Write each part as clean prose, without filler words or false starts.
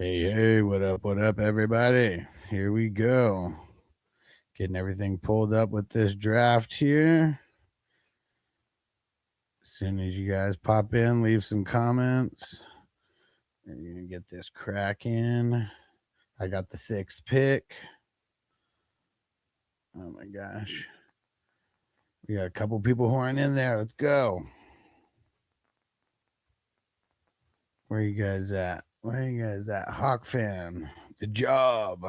Hey, what up, everybody? Here we go. Getting everything pulled up with this draft here. As soon as you guys pop in, leave some comments. We're going to get this cracking. I got the 6th pick. Oh my gosh. We got a couple people who aren't in there. Let's go. Where you guys at? Hawk fan. The job.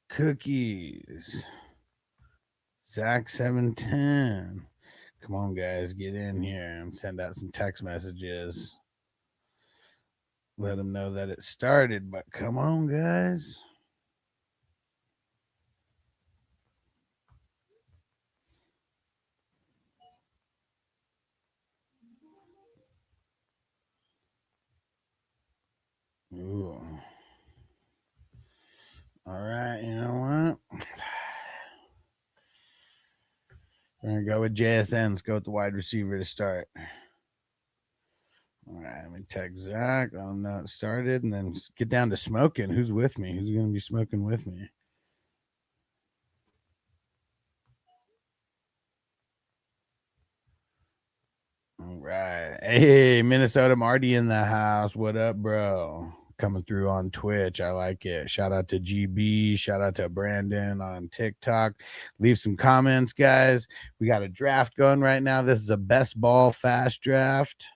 Cookies. Zach 710. Come on, guys, get in here and send out some text messages. Let them know that it started, but come on, guys. Ooh. All right, you know what? We're going to go with JSN. Let's go with the wide receiver to start. All right, let me text Zach. I don't know it started, and then get down to smoking. Who's with me? Who's going to be smoking with me? All right. Hey, Minnesota Marty in the house. What up, bro? Coming through on Twitch. I like it. Shout out to GB. Shout out to Brandon on TikTok. Leave some comments, guys. We got a draft going right now. This is a best ball fast draft.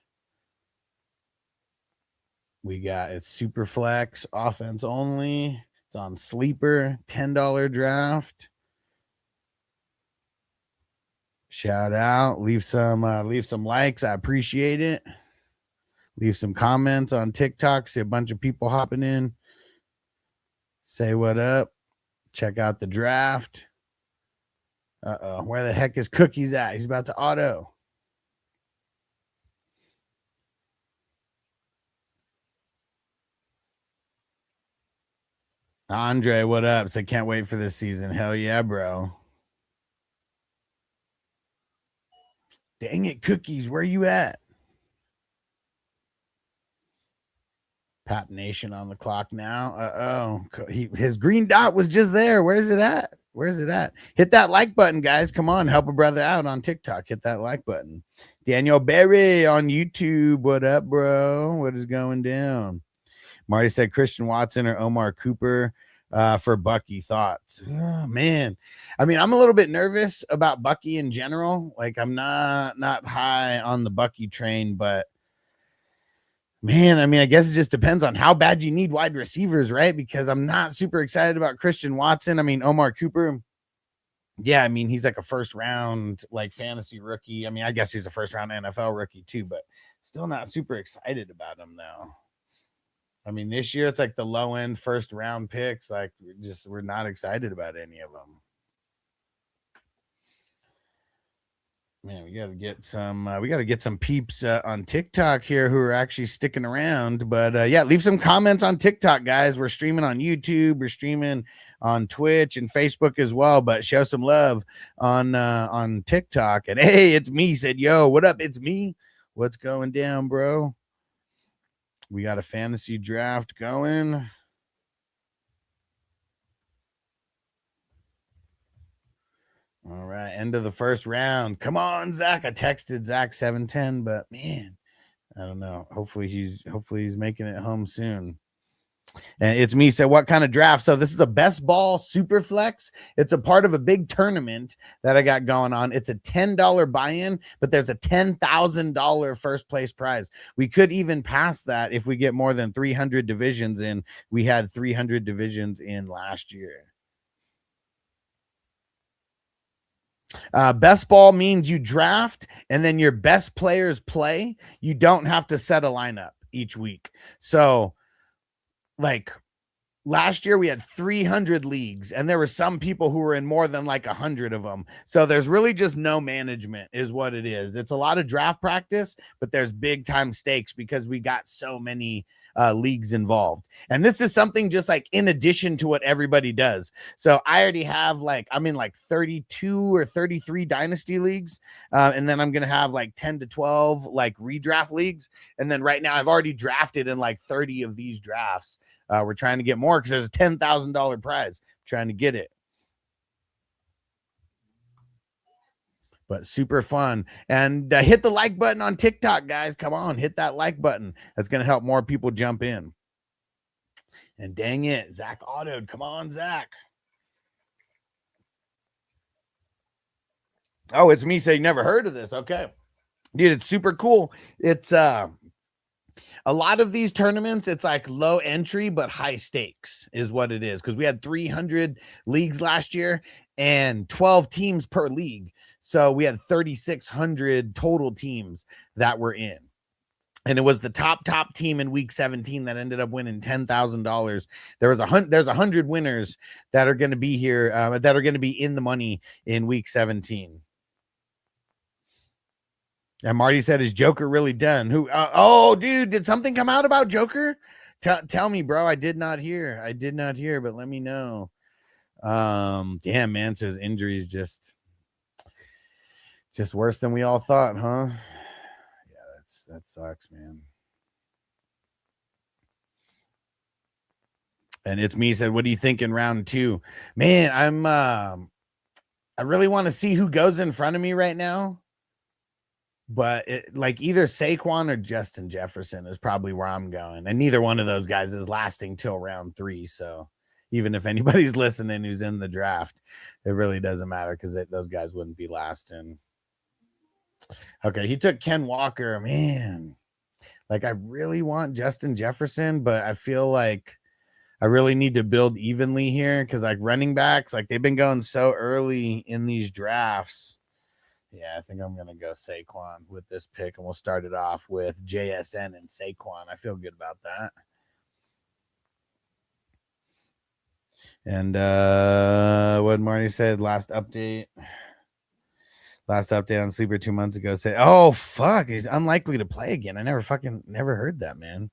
We got it's super flex, offense only. It's on sleeper, $10 draft. Shout out. Leave some likes. I appreciate it. Leave some comments on TikTok. See a bunch of people hopping in. Say what up. Check out the draft. Where the heck is Cookies at? He's about to auto. Andre, what up? So can't wait for this season. Hell yeah, bro. Dang it, Cookies. Where you at? Pap Nation on the clock now. His green dot was just there. Where's it at? Hit that like button, guys. Come on, help a brother out on TikTok. Hit that like button. Daniel Berry on YouTube. What up, bro? What is going down? Marty said Christian Watson or Omar Cooper for Bucky. Thoughts? Oh, man. I mean, I'm a little bit nervous about Bucky in general. Like, I'm not high on the Bucky train, but man, I mean, I guess it just depends on how bad you need wide receivers, right? Because I'm not super excited about Christian Watson. I mean, Omar Cooper, yeah, I mean, he's like a first round, like fantasy rookie. I mean, I guess he's a first round NFL rookie too, but still not super excited about him though. I mean, this year it's like the low end first round picks. Like, we're not excited about any of them. Man, we gotta get some peeps on TikTok here who are actually sticking around. But yeah, leave some comments on TikTok, guys. We're streaming on YouTube, we're streaming on Twitch and Facebook as well. But show some love on TikTok. And hey, it's me. Said, yo, what up? It's me. What's going down, bro? We got a fantasy draft going. All right, end of the first round. Come on, Zach. I texted Zach 710, but man, I don't know. Hopefully he's making it home soon. And it's me. Said, what kind of draft? So this is a best ball super flex. It's a part of a big tournament that I got going on. It's a $10 buy-in, but there's a $10,000 first place prize. We could even pass that if we get more than 300 divisions in. We had 300 divisions in last year. Best ball means you draft and then your best players play. You don't have to set a lineup each week. So, like, last year we had 300 leagues, and there were some people who were in more than like 100 of them. So there's really just no management is what it is. It's a lot of draft practice, but there's big time stakes because we got so many leagues involved. And this is something just like in addition to what everybody does. So I already have I'm in like 32 or 33 dynasty leagues. And then I'm going to have like 10 to 12 like redraft leagues. And then right now I've already drafted in like 30 of these drafts. We're trying to get more because there's a $10,000 prize. Trying to get it. But super fun. And hit the like button on TikTok, guys. Come on, hit that like button. That's going to help more people jump in. And dang it, Zach autoed. Come on, Zach. Oh, it's me saying never heard of this. Okay. Dude, it's super cool. It's a lot of these tournaments, it's like low entry, but high stakes is what it is. Because we had 300 leagues last year and 12 teams per league. So we had 3,600 total teams that were in. And it was the top team in week 17 that ended up winning $10,000. There's 100 winners that are going to be here, that are going to be in the money in week 17. And Marty said, "Is Joker really done?" Who? Oh, dude, did something come out about Joker? Tell me, bro. I did not hear, but let me know. Damn, man. So his injuries just worse than we all thought, huh? Yeah, that sucks, man. And it's me said, "What do you think in round 2?" Man, I really want to see who goes in front of me right now. But like either Saquon or Justin Jefferson is probably where I'm going. And neither one of those guys is lasting till round 3. So even if anybody's listening who's in the draft, it really doesn't matter because those guys wouldn't be lasting. Okay, he took Ken Walker. Man, like I really want Justin Jefferson, but I feel like I really need to build evenly here because like running backs, like they've been going so early in these drafts. Yeah, I think I'm going to go Saquon with this pick, and we'll start it off with JSN and Saquon. I feel good about that. And what Marty said, last update on Sleeper 2 months ago said, "Oh, fuck, he's unlikely to play again." I never heard that, man.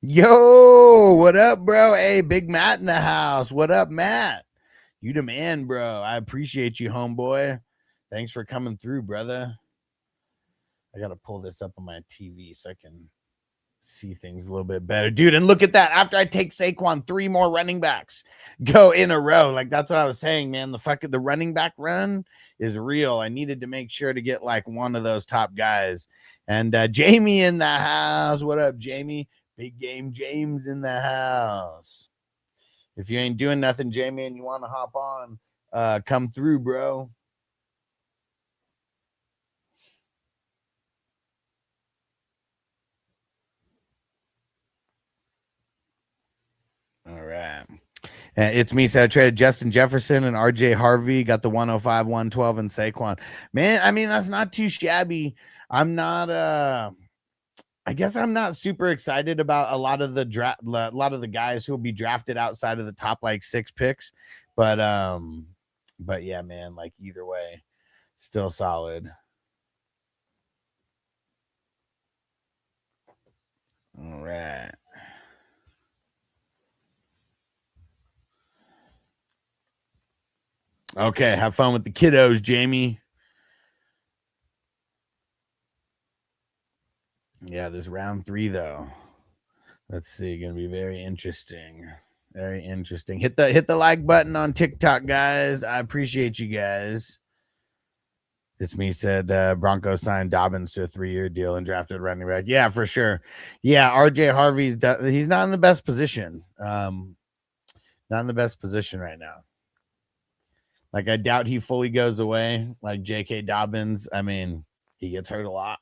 Yo, what up, bro? Hey, Big Matt in the house. What up, Matt? You the man, bro. I appreciate you, homeboy. Thanks for coming through, brother. I got to pull this up on my TV so I can see things a little bit better. Dude, and look at that. After I take Saquon, 3 more running backs go in a row. Like, that's what I was saying, man. The running back run is real. I needed to make sure to get, like, one of those top guys. And Jamie in the house. What up, Jamie? Big Game James in the house. If you ain't doing nothing, Jamie, and you want to hop on, come through, bro. All right. It's me. So I traded Justin Jefferson and RJ Harvey, got the 105, 112, and Saquon. Man, I mean, that's not too shabby. I'm not I guess I'm not super excited about a lot of the guys who will be drafted outside of the top like 6 picks. But yeah, man, like either way, still solid. All right. Okay, have fun with the kiddos, Jamie. Yeah, this round 3 though. Let's see, gonna be very interesting. Very interesting. Hit the like button on TikTok, guys. I appreciate you guys. It's me said Broncos signed Dobbins to a 3-year deal and drafted running back. Yeah, for sure. Yeah, RJ Harvey's he's not in the best position. Not in the best position right now. Like I doubt he fully goes away. Like J.K. Dobbins, I mean, he gets hurt a lot,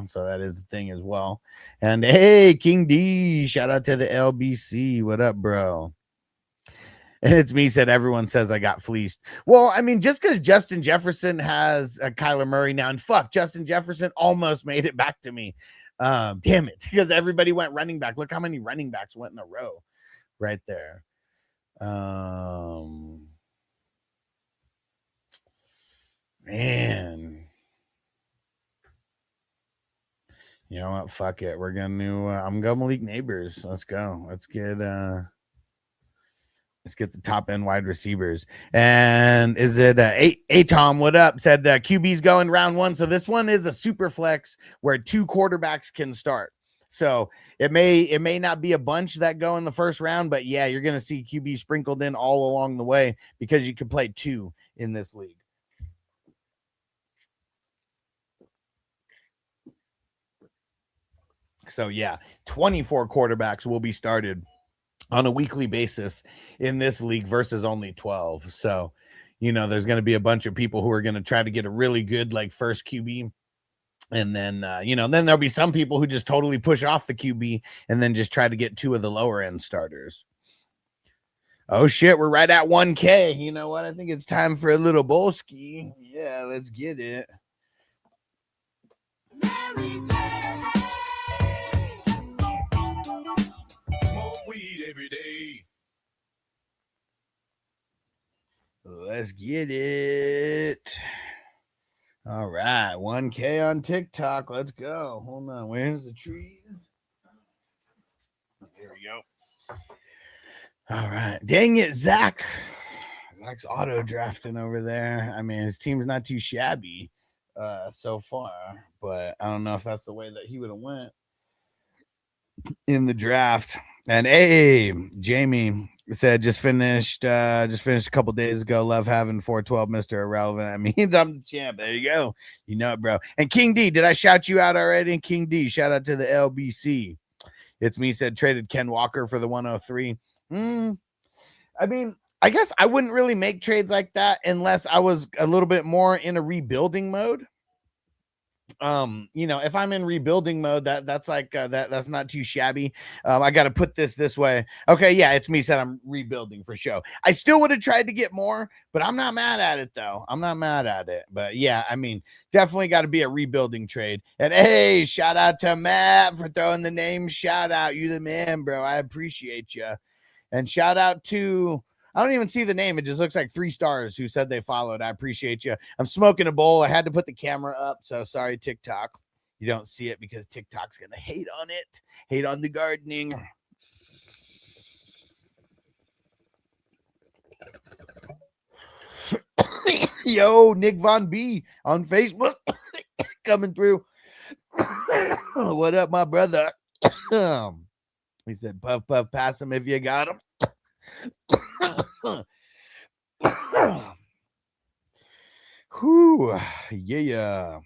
so that is the thing as well. And hey, King D, shout out to the LBC. What up, bro? And it's me said everyone says I got fleeced. Well, I mean, just because Justin Jefferson has Kyler Murray now, and fuck, Justin Jefferson almost made it back to me. Damn it, because everybody went running back. Look how many running backs went in a row right there. Man. You know what? Fuck it. We're gonna I'm going Malik Neighbors. Let's go. Let's get the top end wide receivers. And is it a Tom? What up? Said QB's going round 1. So this one is a super flex where 2 quarterbacks can start. So it may not be a bunch that go in the first round, but yeah, you're gonna see QB sprinkled in all along the way because you can play 2 in this league. So yeah, 24 quarterbacks will be started on a weekly basis in this league versus only 12. So, there's going to be a bunch of people who are going to try to get a really good like first QB. And then, then there'll be some people who just totally push off the QB and then just try to get 2 of the lower end starters. Oh shit, we're right at 1K. You know what? I think it's time for a little Bolski. Yeah, let's get it. Every day. Let's get it. All right, 1K on TikTok. Let's go. Hold on. Where's the trees? Here we go. All right. Dang it, Zach. Zach's auto drafting over there. I mean, his team's not too shabby so far, but I don't know if that's the way that he would have went in the draft. And hey, Jamie said just finished a couple days ago. Love having 412 Mr. Irrelevant. That means I'm the champ. There you go. You know it, bro. And King D, did I shout you out already? King D, shout out to the LBC. It's me said traded Ken Walker for the 103. I mean, I guess I wouldn't really make trades like that unless I was a little bit more in a rebuilding mode. If I'm in rebuilding mode, that's like that's not too shabby. I got to put this way. Okay, yeah, it's me said I'm rebuilding for show. I still would have tried to get more, but I'm not mad at it though. I'm not mad at it. But yeah, I mean, definitely got to be a rebuilding trade. And hey, shout out to Matt for throwing the name shout out. You the man, bro. I appreciate you. And shout out to I don't even see the name. It just looks like 3 stars who said they followed. I appreciate you. I'm smoking a bowl. I had to put the camera up. So sorry, TikTok. You don't see it because TikTok's going to hate on it. Hate on the gardening. Yo, Nick Von B on Facebook coming through. What up, my brother? He said, puff, puff, pass him if you got him. Whew, yeah.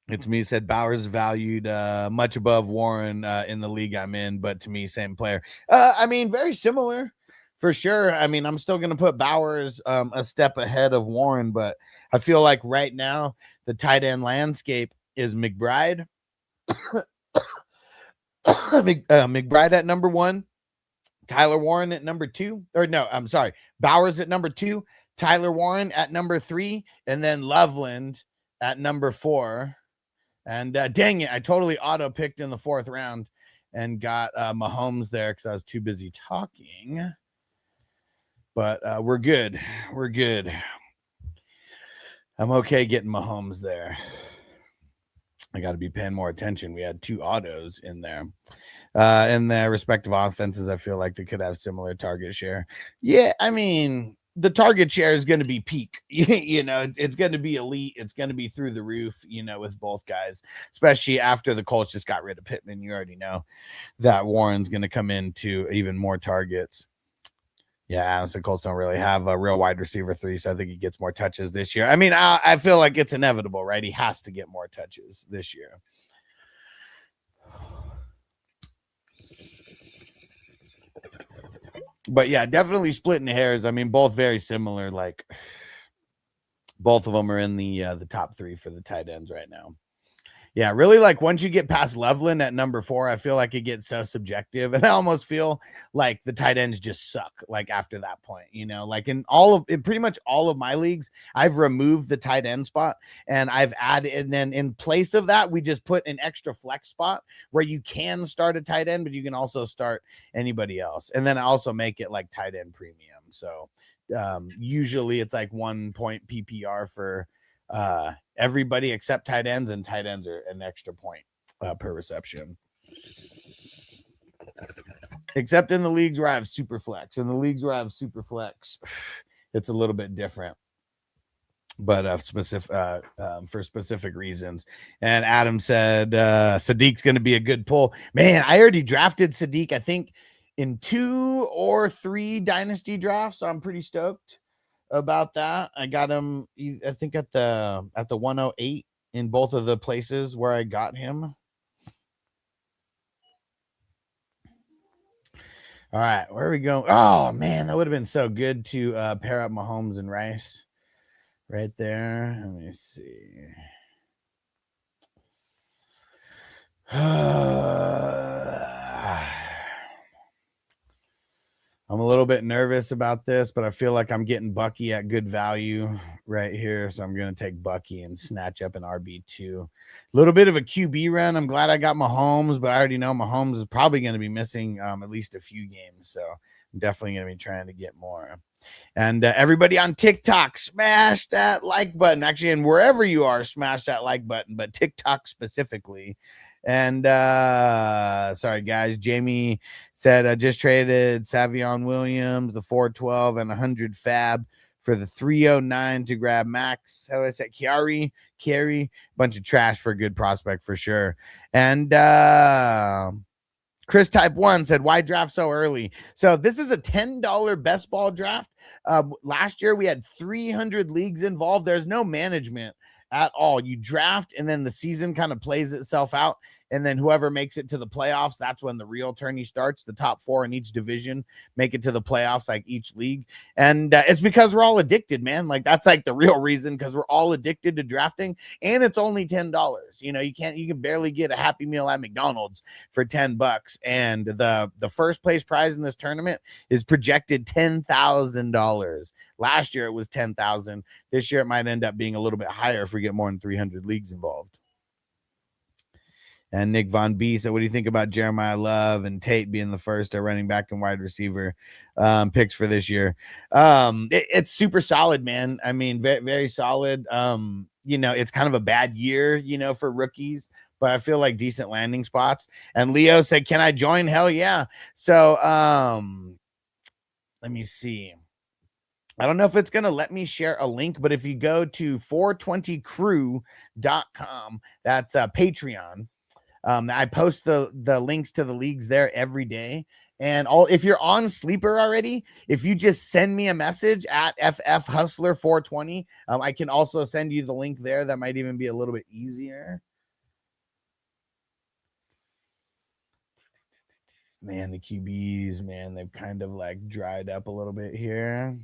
It's me said Bowers valued much above Warren in the league I'm in, but to me, same player. I mean, very similar for sure. I mean, I'm still going to put Bowers a step ahead of Warren, but I feel like right now the tight end landscape is McBride. McBride at number 1. Tyler Warren at number 2, or no, I'm sorry, Bowers at number 2, Tyler Warren at number 3, and then Loveland at number 4. And dang it, I totally auto picked in the 4th round and got Mahomes there because I was too busy talking. But we're good. We're good. I'm okay getting Mahomes there. I got to be paying more attention. We had 2 autos in there. In their respective offenses, I feel like they could have similar target share. Yeah, I mean, the target share is going to be peak. It's going to be elite. It's going to be through the roof, with both guys, especially after the Colts just got rid of Pittman. You already know that Warren's going to come into even more targets. Yeah, honestly, Colts don't really have a real wide receiver 3, so I think he gets more touches this year. I mean, I feel like it's inevitable, right? He has to get more touches this year. But yeah, definitely splitting hairs. I mean, both very similar. Like, both of them are in the top 3 for the tight ends right now. Yeah, really, like, once you get past Loveland at number 4, I feel like it gets so subjective, and I almost feel like the tight ends just suck, like, after that point, you know? Like, in pretty much all of my leagues, I've removed the tight end spot, and I've added and then in place of that, we just put an extra flex spot where you can start a tight end, but you can also start anybody else, and then I also make it, like, tight end premium, so, usually it's, like, 1 point PPR for, everybody except tight ends, and tight ends are an extra point per reception. Except in the leagues where I have super flex. In the leagues where I have super flex, it's a little bit different, but for specific reasons. And Adam said Sadiq's going to be a good pull. Man, I already drafted Sadiq, I think, in 2 or 3 dynasty drafts, so I'm pretty stoked about that. I got him, I think, at the 108 in both of the places where I got him. All right, where are we going? Oh man, that would have been so good to pair up Mahomes and Rice right there. Let me see. I'm a little bit nervous about this, but I feel like I'm getting Bucky at good value right here. So I'm going to take Bucky and snatch up an RB2. A little bit of a QB run. I'm glad I got Mahomes, but I already know Mahomes is probably going to be missing at least a few games. So I'm definitely going to be trying to get more. And everybody on TikTok, smash that like button. Actually, and wherever you are, smash that like button, but TikTok specifically. And sorry guys, Jamie said I just traded Savion Williams, the 412 and 100 fab for the 309 to grab Max. How do I say Carey, bunch of trash for a good prospect for sure. And Chris Type 1 said, why draft so early? So this is a $10 best ball draft. Last year we had 300 leagues involved. There's no management at all. You draft and then the season kind of plays itself out. And then whoever makes it to the playoffs, that's when the real tourney starts. The top 4 in each division make it to the playoffs, like each league. And it's because we're all addicted, man. Like that's like the real reason, because we're all addicted to drafting, and it's only $10. You know, you can barely get a Happy Meal at McDonald's for $10. And the first place prize in this tournament is projected $10,000. Last year it was 10,000. This year it might end up being a little bit higher if we get more than 300 leagues involved. And Nick Von B said, what do you think about Jeremiah Love and Tate being the first running back and wide receiver picks for this year? It's super solid, man. I mean, very, very solid. You know, it's kind of a bad year, you know, for rookies, but I feel like decent landing spots. And Leo said, can I join? Hell yeah. So let me see. I don't know if it's going to let me share a link, but if you go to 420crew.com, that's Patreon. I post the links to the leagues there every day. And if you're on Sleeper already, if you just send me a message at FF Hustler 420, I can also send you the link there. That might even be a little bit easier. Man, the QBs, man, they've kind of like dried up a little bit here.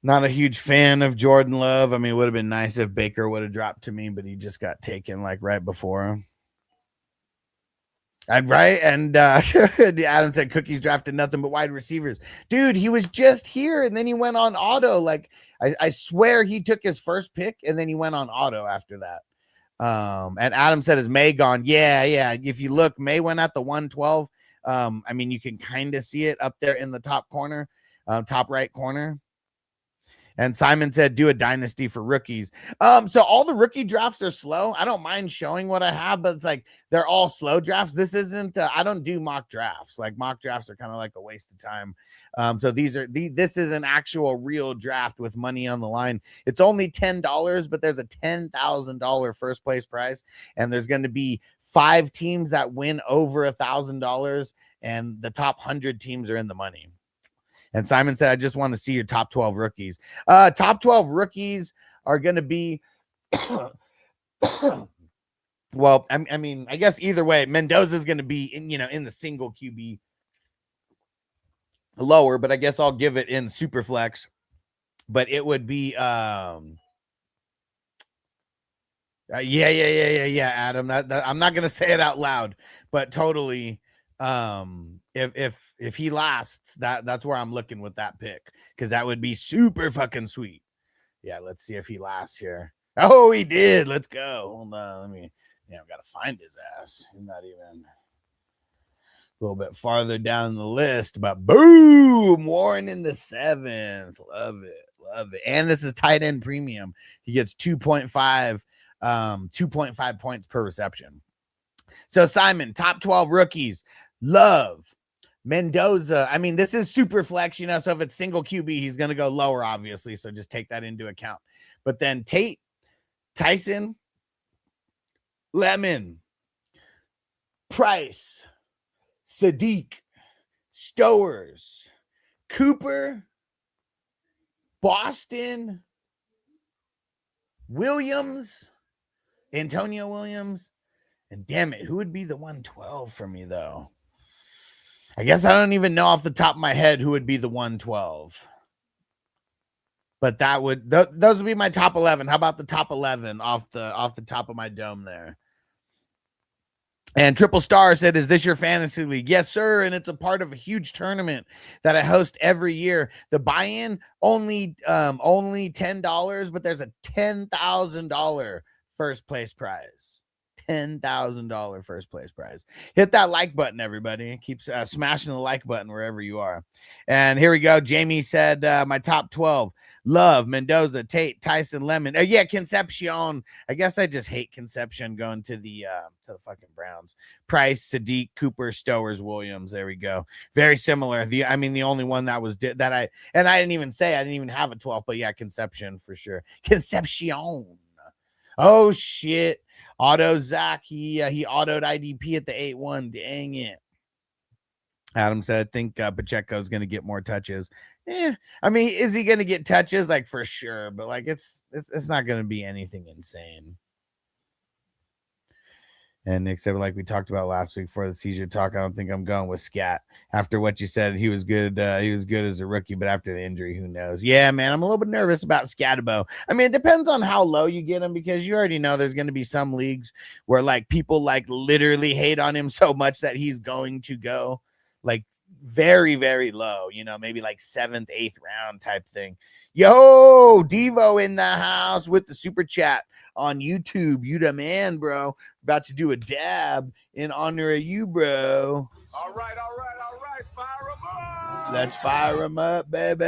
Not a huge fan of Jordan Love. I mean, it would have been nice if Baker would have dropped to me, but he just got taken like right before him. Right. And Adam said Cookies drafted nothing but wide receivers. Dude, he was just here and then he went on auto. Like I swear he took his first pick and then he went on auto after that. And Adam said, is May gone? Yeah. If you look, May went at the 112. I mean, you can kind of see it up there in the top corner, top right corner. And Simon said, do a dynasty for rookies. So all the rookie drafts are slow. I don't mind showing what I have, but it's like they're all slow drafts. This isn't, I don't do mock drafts. Like mock drafts are kind of like a waste of time. So this is an actual real draft with money on the line. It's only $10, but there's a $10,000 first place prize. And there's going to be 5 teams that win over $1,000. And the top 100 teams are in the money. And Simon said, I just want to see your top 12 rookies. Top 12 rookies are going to be, well, I mean, I guess either way, Mendoza is going to be in the single QB lower, but I guess I'll give it in super flex. But it would be, Yeah, Adam. That I'm not gonna say it out loud, but totally. If he lasts, that's where I'm looking with that pick, because that would be super fucking sweet. Yeah, let's see if he lasts here. Oh, he did. Let's go. Hold on, let me. Yeah, I've got to find his ass. He's not even a little bit farther down the list, but boom, Warren in the 7th. Love it. Love it. And this is tight end premium. He gets 2.5 points per reception. So Simon, top 12 rookies. Love Mendoza. I mean, this is super flex, so if it's single QB, he's going to go lower, obviously. So just take that into account. But then Tate, Tyson, Lemon, Price, Sadiq, Stowers, Cooper, Boston, Williams, Antonio Williams, and damn it, who would be the 112 for me, though? I guess I don't even know off the top of my head who would be the 112. But that would those would be my top 11. How about the top 11 off the top of my dome there? And Triple Star said, "Is this your fantasy league?" Yes, sir. And it's a part of a huge tournament that I host every year. The buy-in only $10, but there's a $10,000 first place prize. $10,000 first place prize. Hit that like button, everybody. Keep smashing the like button wherever you are. And here we go. Jamie said, my top 12. Love, Mendoza, Tate, Tyson, Lemon. Yeah, Concepcion. I guess I just hate Concepcion going to the fucking Browns. Price, Sadiq, Cooper, Stowers, Williams. There we go. Very similar. The only one that was that I didn't even say I didn't even have a 12, but yeah, Concepcion for sure. Concepcion. Oh shit. Auto Zach. He autoed IDP at the 8-1. Dang it. Adam said, I think Pacheco is going to get more touches. I mean, is he going to get touches? Like, for sure. But, like, it's not going to be anything insane. And Nick said, like we talked about last week for the seizure talk, I don't think I'm going with Scat. After what you said, he was good. He was good as a rookie, but after the injury, who knows? Yeah, man, I'm a little bit nervous about Scatabo. I mean, it depends on how low you get him, because you already know there's going to be some leagues where, like, people, like, literally hate on him so much that he's going to go, like, very, very low, maybe like 7th, 8th round type thing. Yo, Devo in the house with the super chat on YouTube. You the man, bro. About to do a dab in honor of you, bro. All right. Fire him up. Let's fire him up, baby.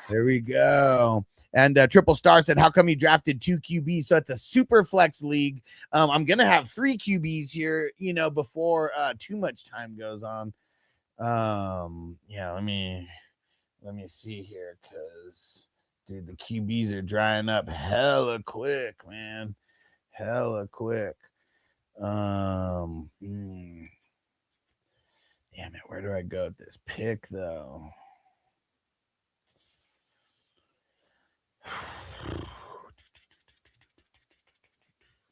There we go. And Triple Star said, how come you drafted 2 QBs? So it's a super flex league. I'm going to have 3 QBs here, before too much time goes on. Yeah, let me see here, because, dude, the QBs are drying up hella quick, man. Hella quick. Damn it, where do I go with this pick, though?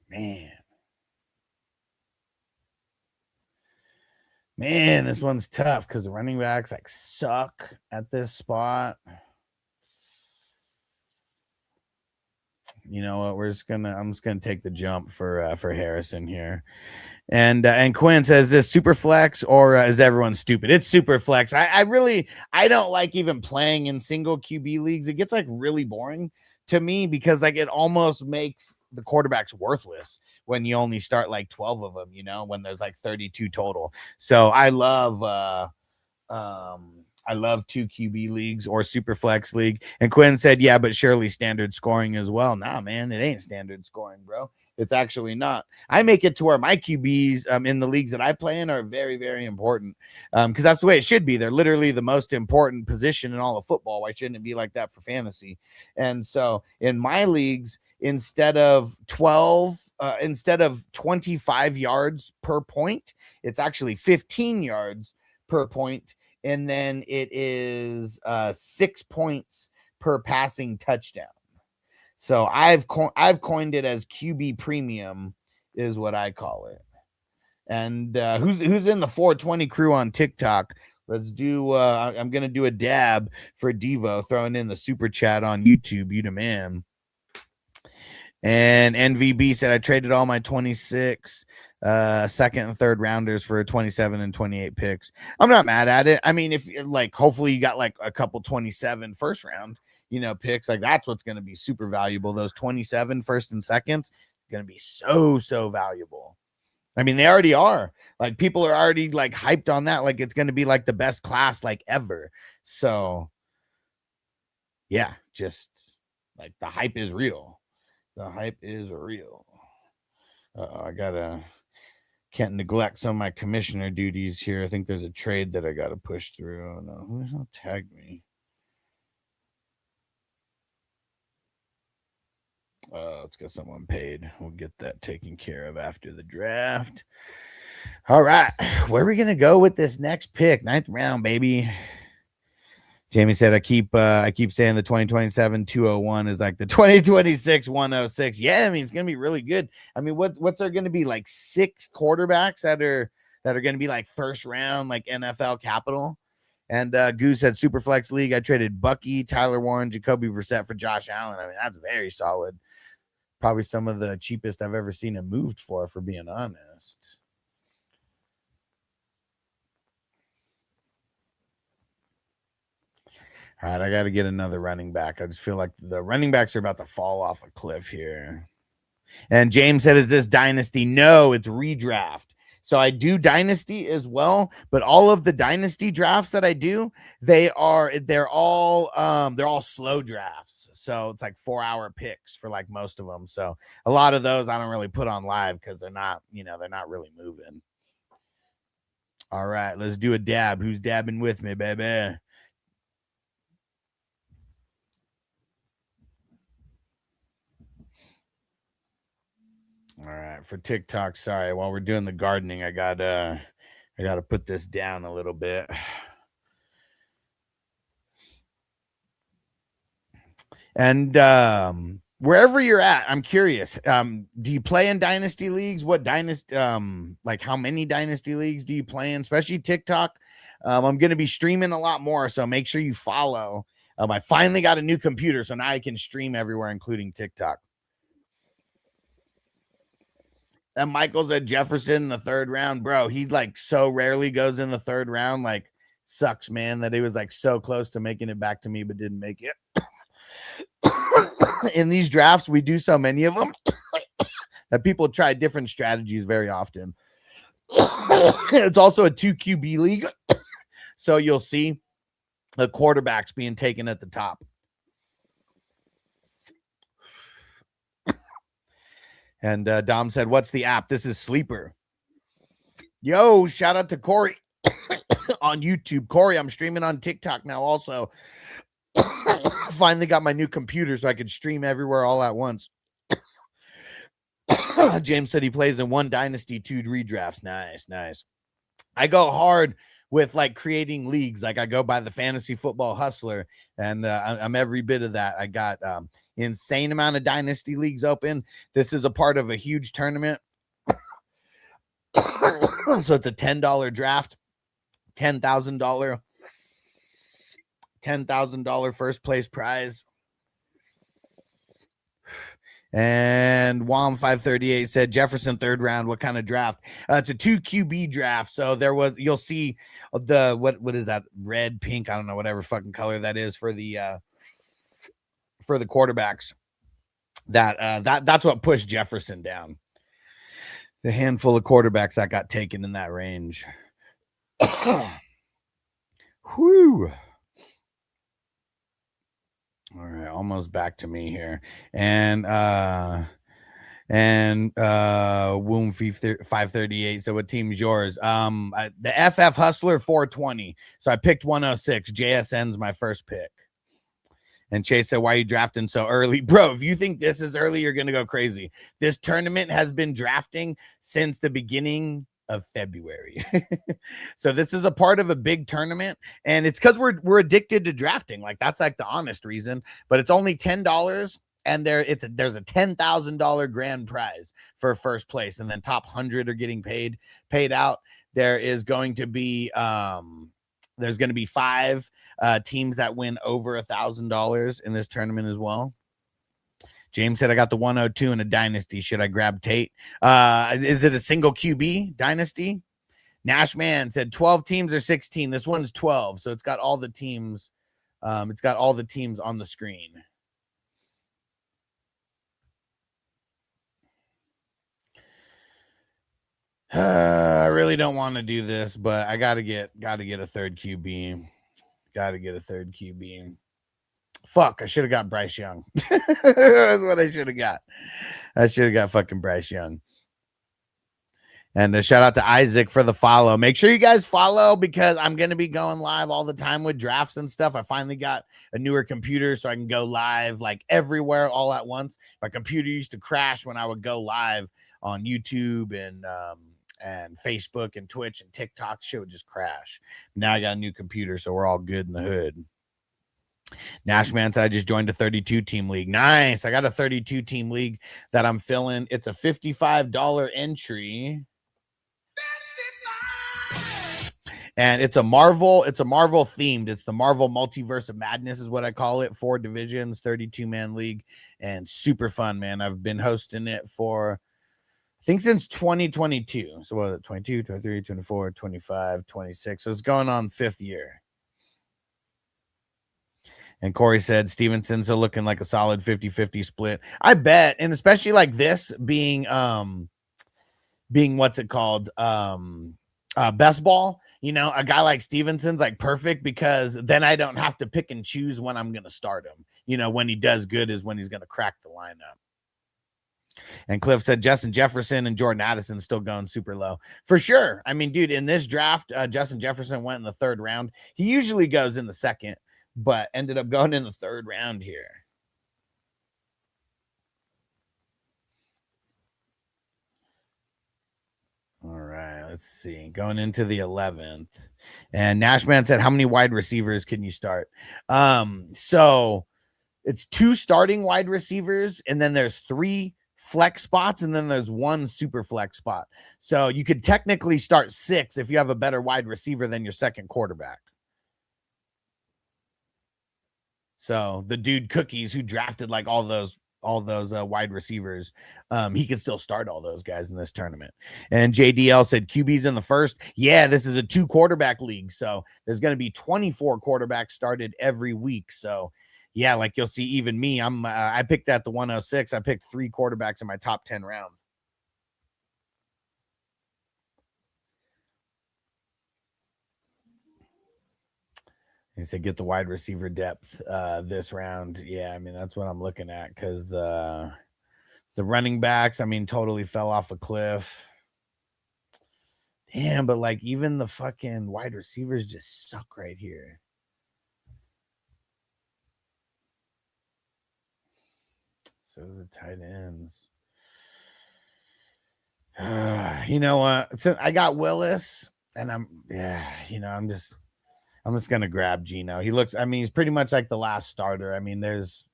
Man, this one's tough because the running backs like suck at this spot. You know what? I'm just gonna take the jump for Harrison here. And Quinn says, this super flex or is everyone stupid? It's super flex. I don't like even playing in single QB leagues. It gets like really boring to me, because like it almost makes the quarterbacks worthless when you only start like 12 of them, when there's like 32 total. So I love 2 QB leagues or super flex league. And Quinn said, yeah, but surely standard scoring as well. Nah, man, it ain't standard scoring, bro. It's actually not. I make it to where my QBs in the leagues that I play in are very, very important, because that's the way it should be. They're literally the most important position in all of football. Why shouldn't it be like that for fantasy? And so in my leagues, instead of 25 yards per point, it's actually 15 yards per point. And then it is 6 points per passing touchdown. So I've coined it as QB premium, is what I call it. And who's in the 420 crew on TikTok? Let's do. I'm gonna do a dab for Devo, throwing in the super chat on YouTube. You the man. And NVB said, I traded all my 26 second and third rounders for 27 and 28 picks. I'm not mad at it. I mean, if like, hopefully you got like a couple 27 first round, picks, like that's what's going to be super valuable. Those 27 first and seconds going to be so valuable. I mean, they already are. Like, people are already like hyped on that. Like, it's going to be like the best class like ever. So yeah, just like the hype is real. The hype is real. Can't neglect some of my commissioner duties here. I think there's a trade that I got to push through. Oh, no, who the hell tagged me? Let's get someone paid. We'll get that taken care of after the draft. All right. Where are we going to go with this next pick? 9th round, baby. Jamie said, I keep saying the 2027 201 is like the 2026 106. Yeah, I mean, it's gonna be really good. I mean, what's there gonna be, like 6 quarterbacks that are gonna be like first round, like NFL capital? And Goose said Superflex League. I traded Bucky, Tyler Warren, Jacoby Brissett for Josh Allen. I mean, that's very solid. Probably some of the cheapest I've ever seen him moved for being honest. All right, I got to get another running back. I just feel like the running backs are about to fall off a cliff here. And James said, is this dynasty? No, it's redraft. So I do dynasty as well, but all of the dynasty drafts that I do, they're all slow drafts. So it's like 4-hour picks for like most of them. So a lot of those I don't really put on live because they're not really moving. All right, let's do a dab. Who's dabbing with me, baby? All right, for TikTok, sorry, while we're doing the gardening, I gotta put this down a little bit. And wherever you're at, I'm curious. Do you play in dynasty leagues? What dynasty? Like how many dynasty leagues do you play in? Especially TikTok. I'm gonna be streaming a lot more, so make sure you follow. I finally got a new computer, so now I can stream everywhere, including TikTok. And Michael's at Jefferson in the 3rd round, bro. He like so rarely goes in the 3rd round. Like, sucks, man, that he was like so close to making it back to me, but didn't make it. In these drafts, we do so many of them that people try different strategies very often. It's also a 2 QB league, so you'll see the quarterbacks being taken at the top. And Dom said, what's the app? This is Sleeper. Yo, shout out to Corey on YouTube. Corey, I'm streaming on TikTok now also. Finally got my new computer so I could stream everywhere all at once. James said he plays in 1 dynasty, 2 redrafts. Nice. I go hard with like creating leagues. Like I go by the Fantasy Football Hustler, and I'm every bit of that. I got insane amount of dynasty leagues open. This is a part of a huge tournament. So it's a $10 draft, $10,000 first place prize. And Wom 538 said Jefferson 3rd round. What kind of draft? It's a 2 QB draft. So you'll see the what is that, red, pink? I don't know, whatever fucking color that is for the quarterbacks. That's what pushed Jefferson down. The handful of quarterbacks that got taken in that range. Whew. All right, almost back to me here. And Womb 538. So what team's yours? The FF Hustler 420. So I picked 106. JSN's my first pick. And Chase said, why are you drafting so early? Bro, if you think this is early, you're going to go crazy. This tournament has been drafting since the beginning of February. So this is a part of a big tournament, and it's because we're addicted to drafting. Like, that's like the honest reason, but it's only $10, and there's a $10,000 grand prize for first place, and then top 100 are getting paid out. There is going to be there's going to be 5 teams that win over $1,000 in this tournament as well. James said, I got the 102 in a dynasty. Should I grab Tate? Is it a single QB dynasty? Nashman said 12 teams or 16. This one's 12, so it's got all the teams. It's got all the teams on the screen. I really don't want to do this, but I gotta get a third QB. Gotta get a third QB. Fuck, I should have got Bryce Young. That's what I should have got. I should have got fucking Bryce Young. And a shout out to Isaac for the follow. Make sure you guys follow because I'm going to be going live all the time with drafts and stuff. I finally got a newer computer so I can go live like everywhere all at once. My computer used to crash when I would go live on YouTube and Facebook and Twitch and TikTok. Shit would just crash. Now I got a new computer, so we're all good in the hood. Nashman said I just joined a 32 team league. Nice. I got a 32 team league that I'm filling. It's a $55 entry. And it's a Marvel themed. It's the Marvel Multiverse of Madness is what I call it. 4 divisions, 32-man league, and super fun, man. I've been hosting it for, I think, since 2022. So what is it? 22, 23, 24, 25, 26. So it's going on 5th year. And Corey said Stevenson's looking like a solid 50-50 split. I bet. And especially like this being what's it called? Best ball. You know, a guy like Stevenson's like perfect because then I don't have to pick and choose when I'm going to start him. You know, when he does good is when he's going to crack the lineup. And Cliff said Justin Jefferson and Jordan Addison still going super low. For sure. I mean, dude, in this draft, Justin Jefferson went in the 3rd round. He usually goes in the 2nd, but ended up going in the 3rd round here. All right, let's see. Going into the 11th. And Nashman said, how many wide receivers can you start? So it's 2 starting wide receivers, and then there's 3 flex spots, and then there's 1 super flex spot. So you could technically start 6 if you have a better wide receiver than your second quarterback. So the dude Cookies who drafted like all those wide receivers, he could still start all those guys in this tournament. And JDL said QB's in the 1st. Yeah, this is a 2 quarterback league, so there's going to be 24 quarterbacks started every week. So yeah, like you'll see, even me, I picked at the 106. I picked 3 quarterbacks in my top 10 rounds. He said get the wide receiver depth this round. Yeah, I mean, that's what I'm looking at because the running backs, I mean, totally fell off a cliff. Damn, but like even the fucking wide receivers just suck right here. So the tight ends. You know what? So I got Willis, and I'm just gonna grab Geno. He looks, I mean, he's pretty much like the last starter. I mean, there's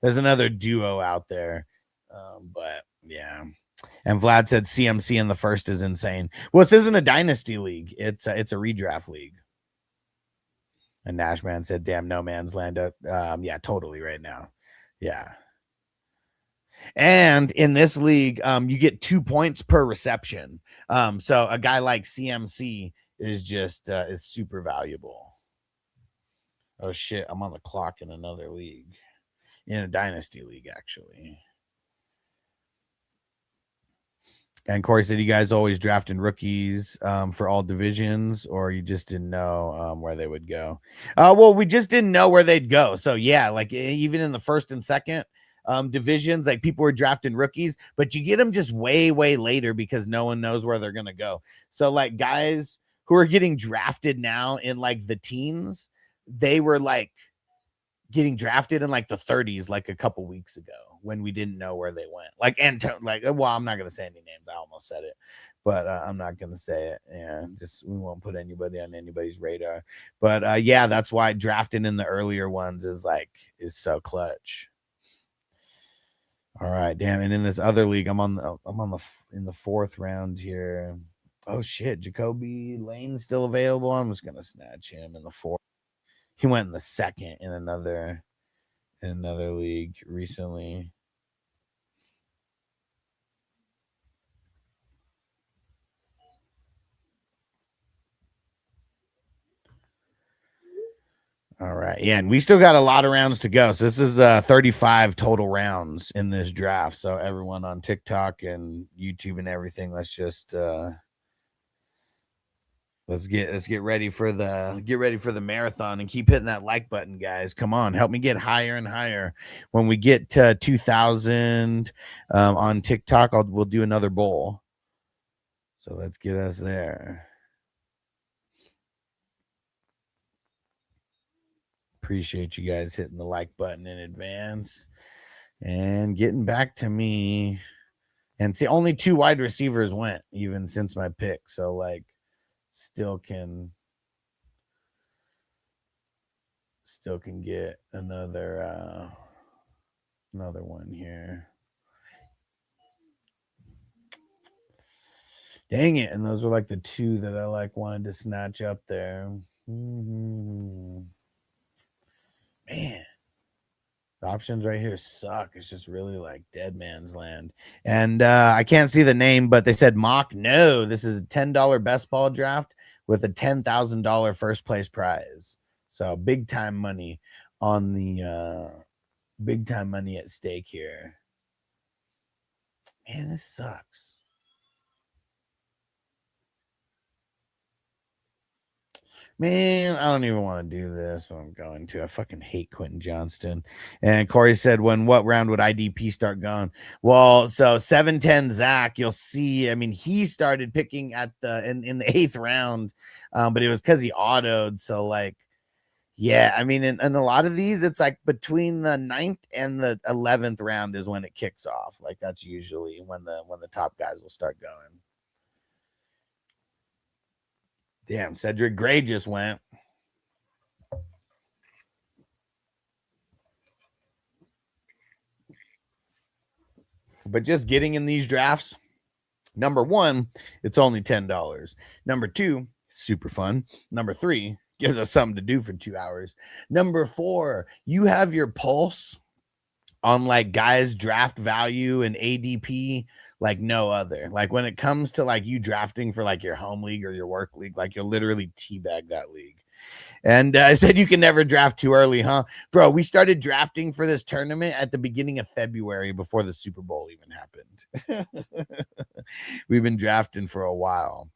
another duo out there. But yeah. And Vlad said CMC in the 1st is insane. Well, this isn't a dynasty league. It's a redraft league. And Nashman said, damn, no man's land. Yeah, totally right now. Yeah. And in this league, you get 2 points per reception. So a guy like CMC is just is super valuable. Oh shit, I'm on the clock in another league. In a dynasty league, actually. And Corey said, you guys always drafting rookies for all divisions, or you just didn't know where they would go? Well, we just didn't know where they'd go. So yeah, like even in the 1st and 2nd divisions, like people were drafting rookies, but you get them just way, way later because no one knows where they're going to go. So like guys who are getting drafted now in like the teens, they were like getting drafted in like the 30s, like a couple weeks ago when we didn't know where they went. Like, well, I'm not going to say any names. I almost said it, but I'm not going to say it. Yeah. We won't put anybody on anybody's radar, but yeah, that's why drafting in the earlier ones is so clutch. All right, damn. And in this other league, I'm in the 4th round here. Oh shit, Jacoby Lane's still available. I'm just gonna snatch him in the 4th. He went in the 2nd in another league recently. All right. Yeah, and we still got a lot of rounds to go. So this is 35 total rounds in this draft. So everyone on TikTok and YouTube and everything, let's just let's get ready for the marathon and keep hitting that like button, guys. Come on, help me get higher and higher. When we get to 2,000 on TikTok, we'll do another bowl. So let's get us there. Appreciate you guys hitting the like button in advance and getting back to me. And see, only 2 wide receivers went even since my pick. So like still can get another one here. Dang it. And those were like the 2 that I like wanted to snatch up there. Man, the options right here suck. It's just really like dead man's land. And I can't see the name, but they said mock. No, this is a $10 best ball draft with a $10,000 first place prize. So big time money on the big time money at stake here. Man, this sucks. Man, I don't even want to do this, but I'm going to. I fucking hate Quentin Johnston. And Corey said, what round would IDP start going? Well, so 7-10 Zach, you'll see. I mean, he started picking at in the 8th round, but it was because he autoed. So like, yeah, I mean, in a lot of these, it's like between the 9th and the 11th round is when it kicks off. Like that's usually when the top guys will start going. Damn, Cedric Gray just went. But just getting in these drafts, number 1, it's only $10. Number 2, super fun. Number 3, gives us something to do for 2 hours. Number 4, you have your pulse on like guys draft value and ADP like no other. Like when it comes to like you drafting for like your home league or your work league, like you'll literally teabag that league. And I said you can never draft too early, huh? Bro, we started drafting for this tournament at the beginning of February before the Super Bowl even happened. We've been drafting for a while.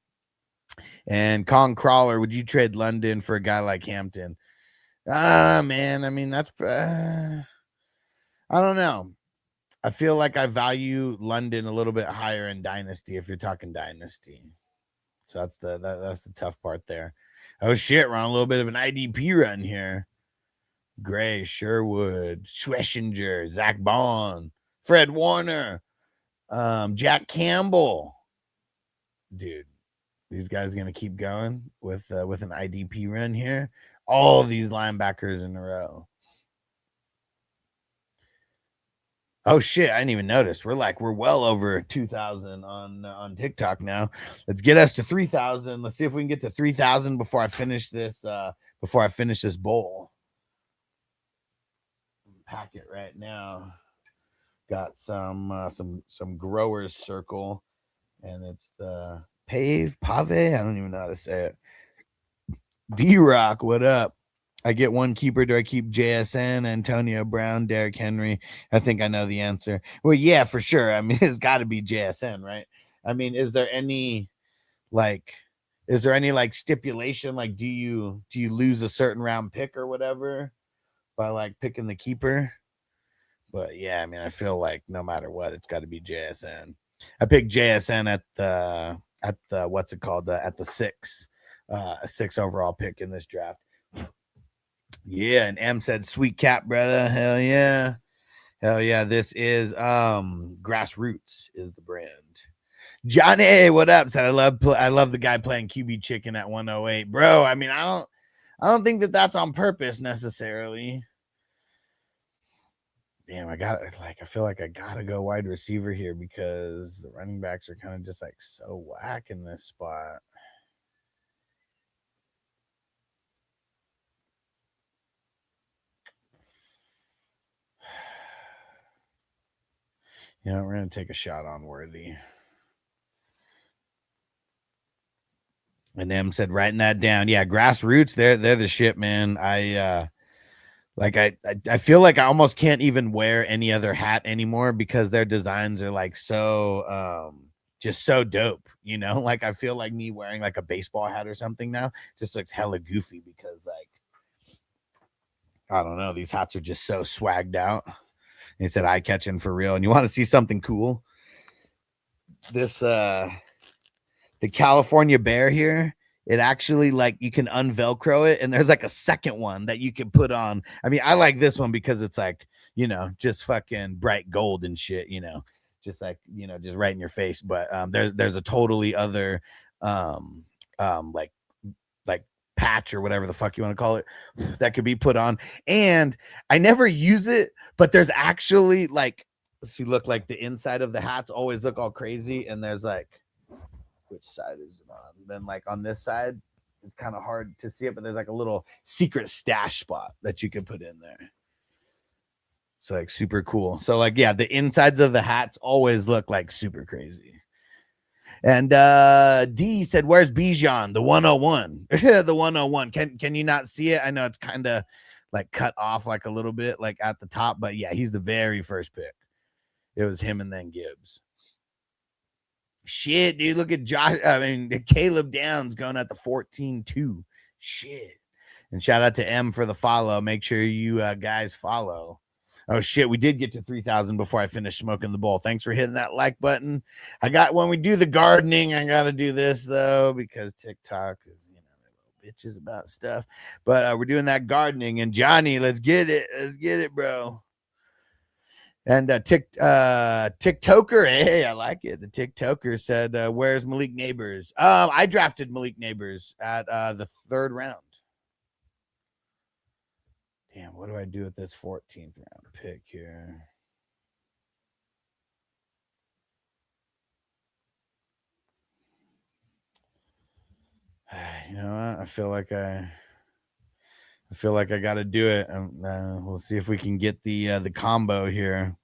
And Kong Crawler, would you trade London for a guy like Hampton? Man, I mean, that's I don't know. I feel like I value London a little bit higher in Dynasty if you're talking Dynasty. So that's the tough part there. Oh shit, we're on a little bit of an IDP run here. Gray, Sherwood, Schlesinger, Zach Bond, Fred Warner, Jack Campbell. Dude, these guys are gonna keep going with an IDP run here. All these linebackers in a row. Oh shit, I didn't even notice. We're well over 2,000 on TikTok now. Let's get us to 3,000. Let's see if we can get to 3,000 before I finish this bowl. Pack it right now. Got some growers circle, and it's the pave. I don't even know how to say it. D-Rock, what up? I get one keeper. Do I keep JSN, Antonio Brown, Derrick Henry? I think I know the answer. Well, yeah, for sure. I mean, it's got to be JSN, right? I mean, is there any stipulation? Like, do you lose a certain round pick or whatever by like picking the keeper? But yeah, I mean, I feel like no matter what, it's got to be JSN. I picked JSN at the what's it called? At the 6 overall pick in this draft. Yeah, and M said, "Sweet cap, brother. Hell yeah, hell yeah." This is Grassroots is the brand. Johnny, what up? Said I love the guy playing QB chicken at 108, bro. I mean, I don't think that's on purpose necessarily. Damn, I feel like I gotta go wide receiver here because the running backs are kind of just like so whack in this spot. You know, we're gonna take a shot on Worthy. And M said, writing that down. Yeah, Grassroots, they're the shit, man. I feel like I almost can't even wear any other hat anymore because their designs are like so just so dope, you know. Like I feel like me wearing like a baseball hat or something now just looks hella goofy because like I don't know, these hats are just so swagged out. He said eye catching for real. And you want to see something cool? This the California Bear here, it actually like you can unvelcro it, and there's like a second one that you can put on. I mean, I like this one because it's like, you know, just fucking bright gold and shit, you know, just like, you know, just right in your face. But there's a totally other like patch or whatever the fuck you want to call it that could be put on. And I never use it, but there's actually like, let's see, look, like the inside of the hats always look all crazy, and there's like, which side is it on? Then like on this side, it's kind of hard to see it, but there's like a little secret stash spot that you can put in there. So like super cool. So like, yeah, the insides of the hats always look like super crazy. And D said, where's Bijan? The 101. The 101. Can you not see it? I know it's kind of like cut off like a little bit like at the top, but yeah, he's the very first pick. It was him and then Gibbs. Shit, dude, look at Caleb Downs going at the 14-2. Shit. And shout out to M for the follow. Make sure you guys follow. Oh shit, we did get to 3,000 before I finished smoking the bowl. Thanks for hitting that like button. When we do the gardening, I gotta do this though because TikTok is, you know, they're little bitches about stuff. But we're doing that gardening, and Johnny, let's get it, bro. And TikToker, hey, I like it. The TikToker said, "Where's Malik Neighbors?" I drafted Malik Neighbors at the 3rd round. Damn, what do I do with this 14th round pick here? You know what? I feel like I got to do it. We'll see if we can get the combo here.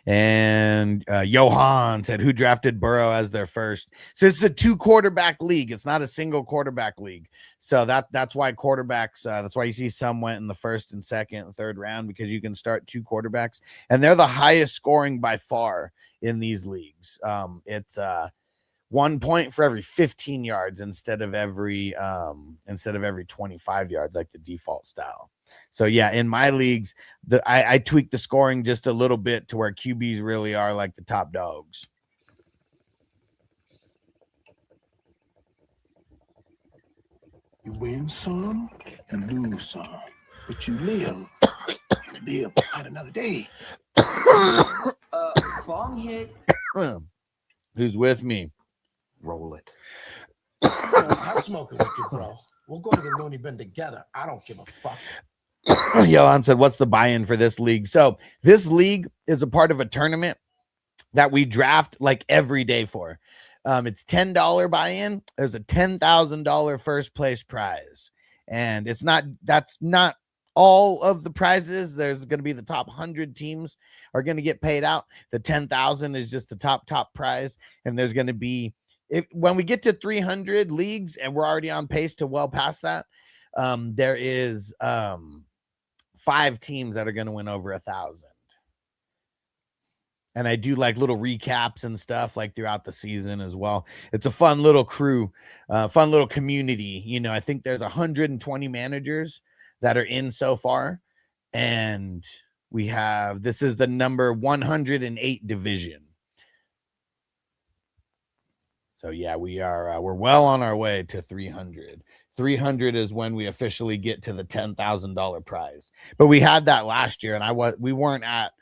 And Johan said, who drafted Burrow as their first? So this is a 2-quarterback league. It's not a single quarterback league. So that's why quarterbacks, that's why you see some went in the 1st and 2nd and 3rd round, because you can start 2 quarterbacks, and they're the highest scoring by far in these leagues. It's 1 point for every 15 yards instead of every 25 yards like the default style. So yeah, in my leagues, I tweaked the scoring just a little bit to where QBs really are like the top dogs. You win some, you lose some, but you live. You live at another day. Wrong hit. Who's with me? Roll it. I'm smoking with you, bro. We'll go to the loony bin together. I don't give a fuck. Johan said, what's the buy-in for this league? So this league is a part of a tournament that we draft like every day for. It's $10 buy-in. There's a $10,000 first place prize. And that's not all of the prizes. There's going to be the top 100 teams are going to get paid out. The 10,000 is just the top prize. And there's going to be, when we get to 300 leagues, and we're already on pace to well past that, there is 5 teams that are going to win over 1,000. And I do like little recaps and stuff like throughout the season as well. It's a fun little crew, fun little community. You know, I think there's 120 managers that are in so far. And this is the number 108 division. So yeah, we're well on our way to 300. 300 is when we officially get to the $10,000 prize. But we had that last year, and we weren't at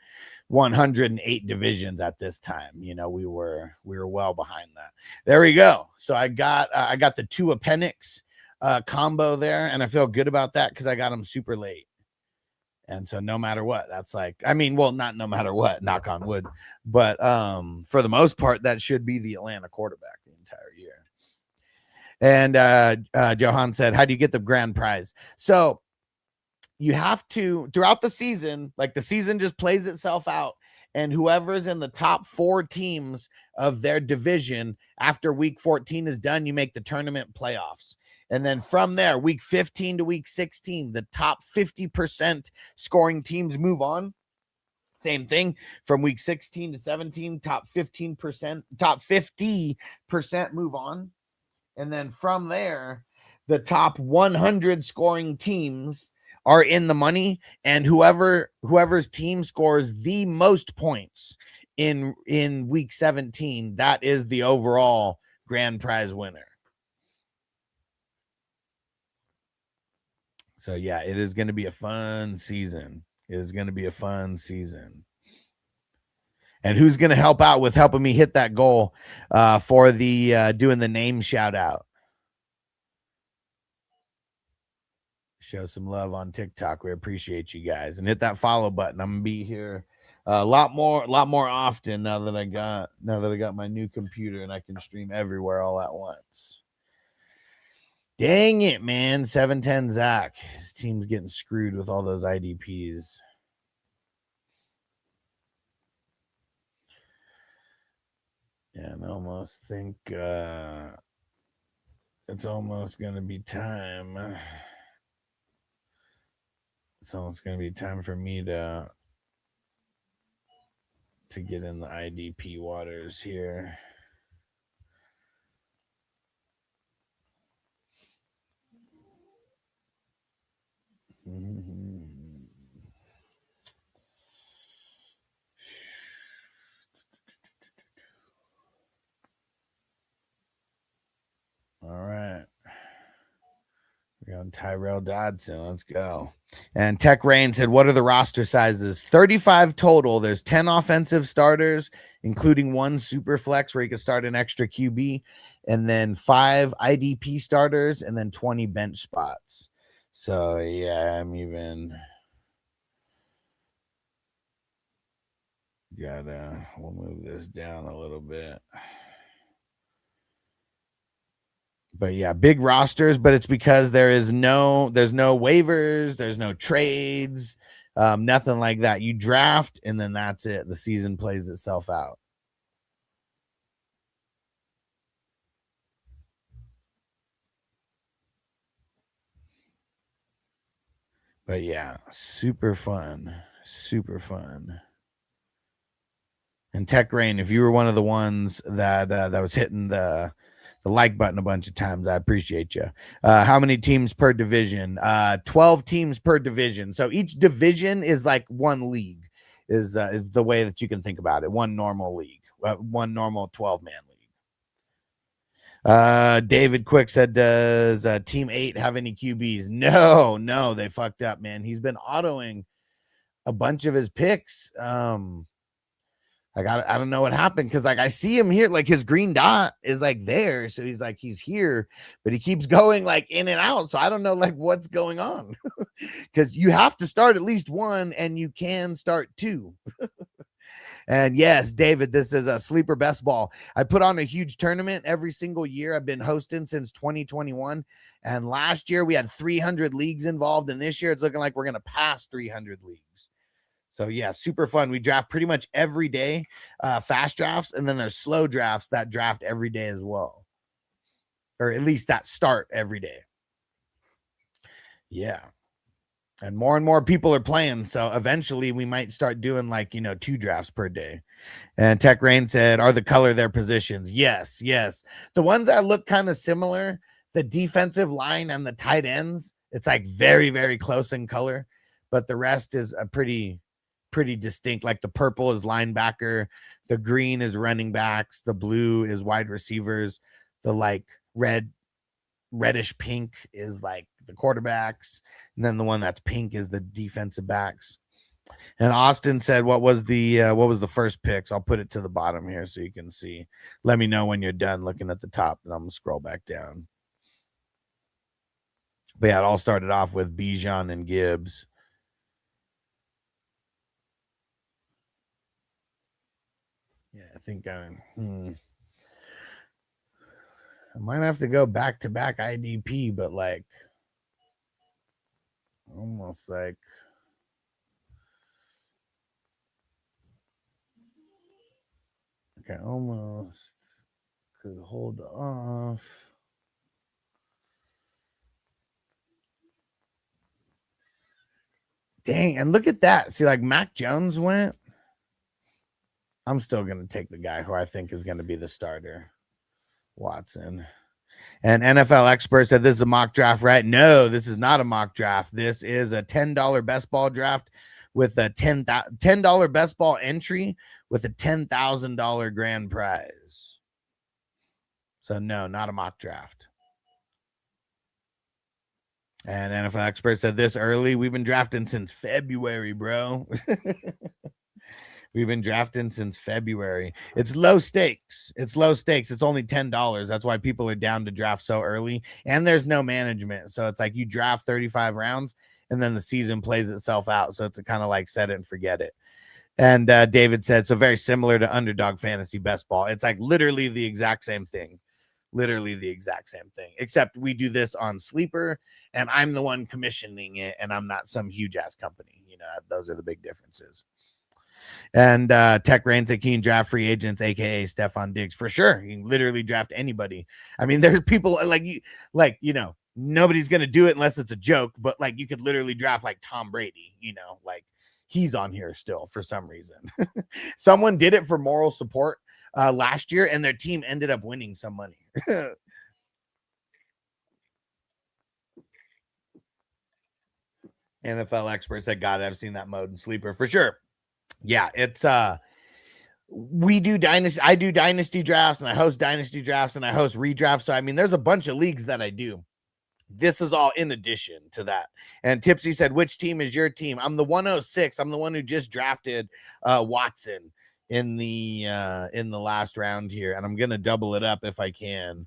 108 divisions at this time. You know, we were well behind that. There we go. So I got the 2 appendix combo there, and I feel good about that because I got them super late. And so no matter what, that's like, I mean, well, not no matter what, knock on wood, but for the most part, that should be the Atlanta quarterback the entire year. And Johan said, how do you get the grand prize? So you have to, throughout the season, like the season just plays itself out, and whoever's in the top 4 teams of their division after week 14 is done, you make the tournament playoffs. And then from there, week 15 to week 16, the top 50% scoring teams move on. Same thing from week 16 to 17, top 15%, top 50% move on. And then from there, the top 100 scoring teams are in the money, and whoever's team scores the most points in week 17, that is the overall grand prize winner. So yeah, it is going to be a fun season. It is going to be a fun season. And who's going to help out with helping me hit that goal for the doing the name shout out? Show some love on TikTok. We appreciate you guys, and hit that follow button. I'm gonna be here a lot more often now that I got my new computer and I can stream everywhere all at once. Dang it, man. 710 Zach. His team's getting screwed with all those IDPs. Yeah, I almost think it's almost going to be time. It's almost going to be time for me to get in the IDP waters here. All right. We're on Tyrell Dodson. Let's go. And Tech Rain said, what are the roster sizes? 35 total. There's 10 offensive starters, including 1 super flex where you can start an extra QB, and then 5 IDP starters, and then 20 bench spots. So yeah, we'll move this down a little bit. But yeah, big rosters, but it's because there's no waivers, there's no trades, nothing like that. You draft and then that's it. The season plays itself out. But yeah, super fun. Super fun. And Tech Rain, if you were one of the ones that was hitting the like button a bunch of times, I appreciate you. How many teams per division? 12 teams per division. So each division is like one league, is the way that you can think about it. One normal league, one normal 12-man league. David Quick said, does Team 8 have any QBs? No, they fucked up, man. He's been autoing a bunch of his picks. Like, I don't know what happened, because like I see him here, like his green dot is like there, so he's here, but he keeps going like in and out, so I don't know like what's going on. Because you have to start at least 1 and you can start 2. And yes, David, this is a sleeper best ball. I put on a huge tournament every single year. I've been hosting since 2021, and last year we had 300 leagues involved, and this year it's looking like we're going to pass 300 leagues. So yeah, super fun. We draft pretty much every day, fast drafts, and then there's slow drafts that draft every day as well, or at least that start every day. Yeah, and more people are playing, so eventually we might start doing like 2 drafts per day. And Tech Rain said, are the color their positions? Yes. The ones that look kind of similar, the defensive line and the tight ends, it's like very, very close in color, but the rest is a pretty distinct. Like the purple is linebacker, the green is running backs, the blue is wide receivers, the like reddish pink is like the quarterbacks, and then the one that's pink is the defensive backs. And Austin said, what was the first pick? So I'll put it to the bottom here so you can see. Let me know when you're done looking at the top, and I'm gonna scroll back down. But yeah, it all started off with Bijan and Gibbs. Yeah, I think I might have to go back to back IDP, but like almost like I almost could hold off. Dang, and look at that. See, like Mac Jones went. I'm still going to take the guy who I think is going to be the starter, Watson. And NFL expert said this is a mock draft, right? No, this is not a mock draft. This is a $10 best ball draft with a $10 best ball entry with a $10,000 grand prize. So no, not a mock draft. And NFL expert said this early. We've been drafting since February, bro. We've been drafting since February. It's low stakes. It's only $10. That's why people are down to draft so early. And there's no management. So it's like you draft 35 rounds and then the season plays itself out. So it's kind of like set it and forget it. And David said, so very similar to Underdog Fantasy Best Ball. It's like literally the exact same thing. Except we do this on Sleeper and I'm the one commissioning it and I'm not some huge ass company. You know, those are the big differences. And Tech Rain said, can you draft free agents, aka Stephon Diggs? For sure. You can literally draft anybody. I mean, there's people you know, nobody's gonna do it unless it's a joke, but like you could literally draft like Tom Brady, you know, like he's on here still for some reason. Someone did it for moral support last year, and their team ended up winning some money. NFL experts said, God, I've seen that mode in Sleeper for sure. Yeah, it's we do dynasty. I do dynasty drafts and I host dynasty drafts and I host redrafts. So I mean, there's a bunch of leagues that I do. This is all in addition to that. And Tipsy said, which team is your team? I'm the 106. I'm the one who just drafted Watson in the last round here, and I'm gonna double it up if I can.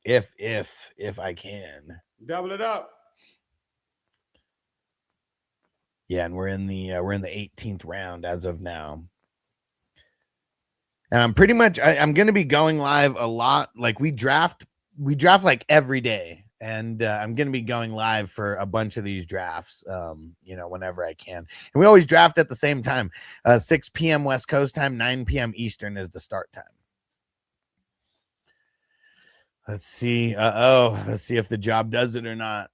If I can Double it up. Yeah, and we're in the 18th round as of now. And I'm pretty much I'm going to be going live a lot. Like we draft like every day, and I'm going to be going live for a bunch of these drafts you know, whenever I can. And we always draft at the same time. 6 p.m. West Coast time, 9 p.m. Eastern is the start time. Let's see. Let's see if the job does it or not.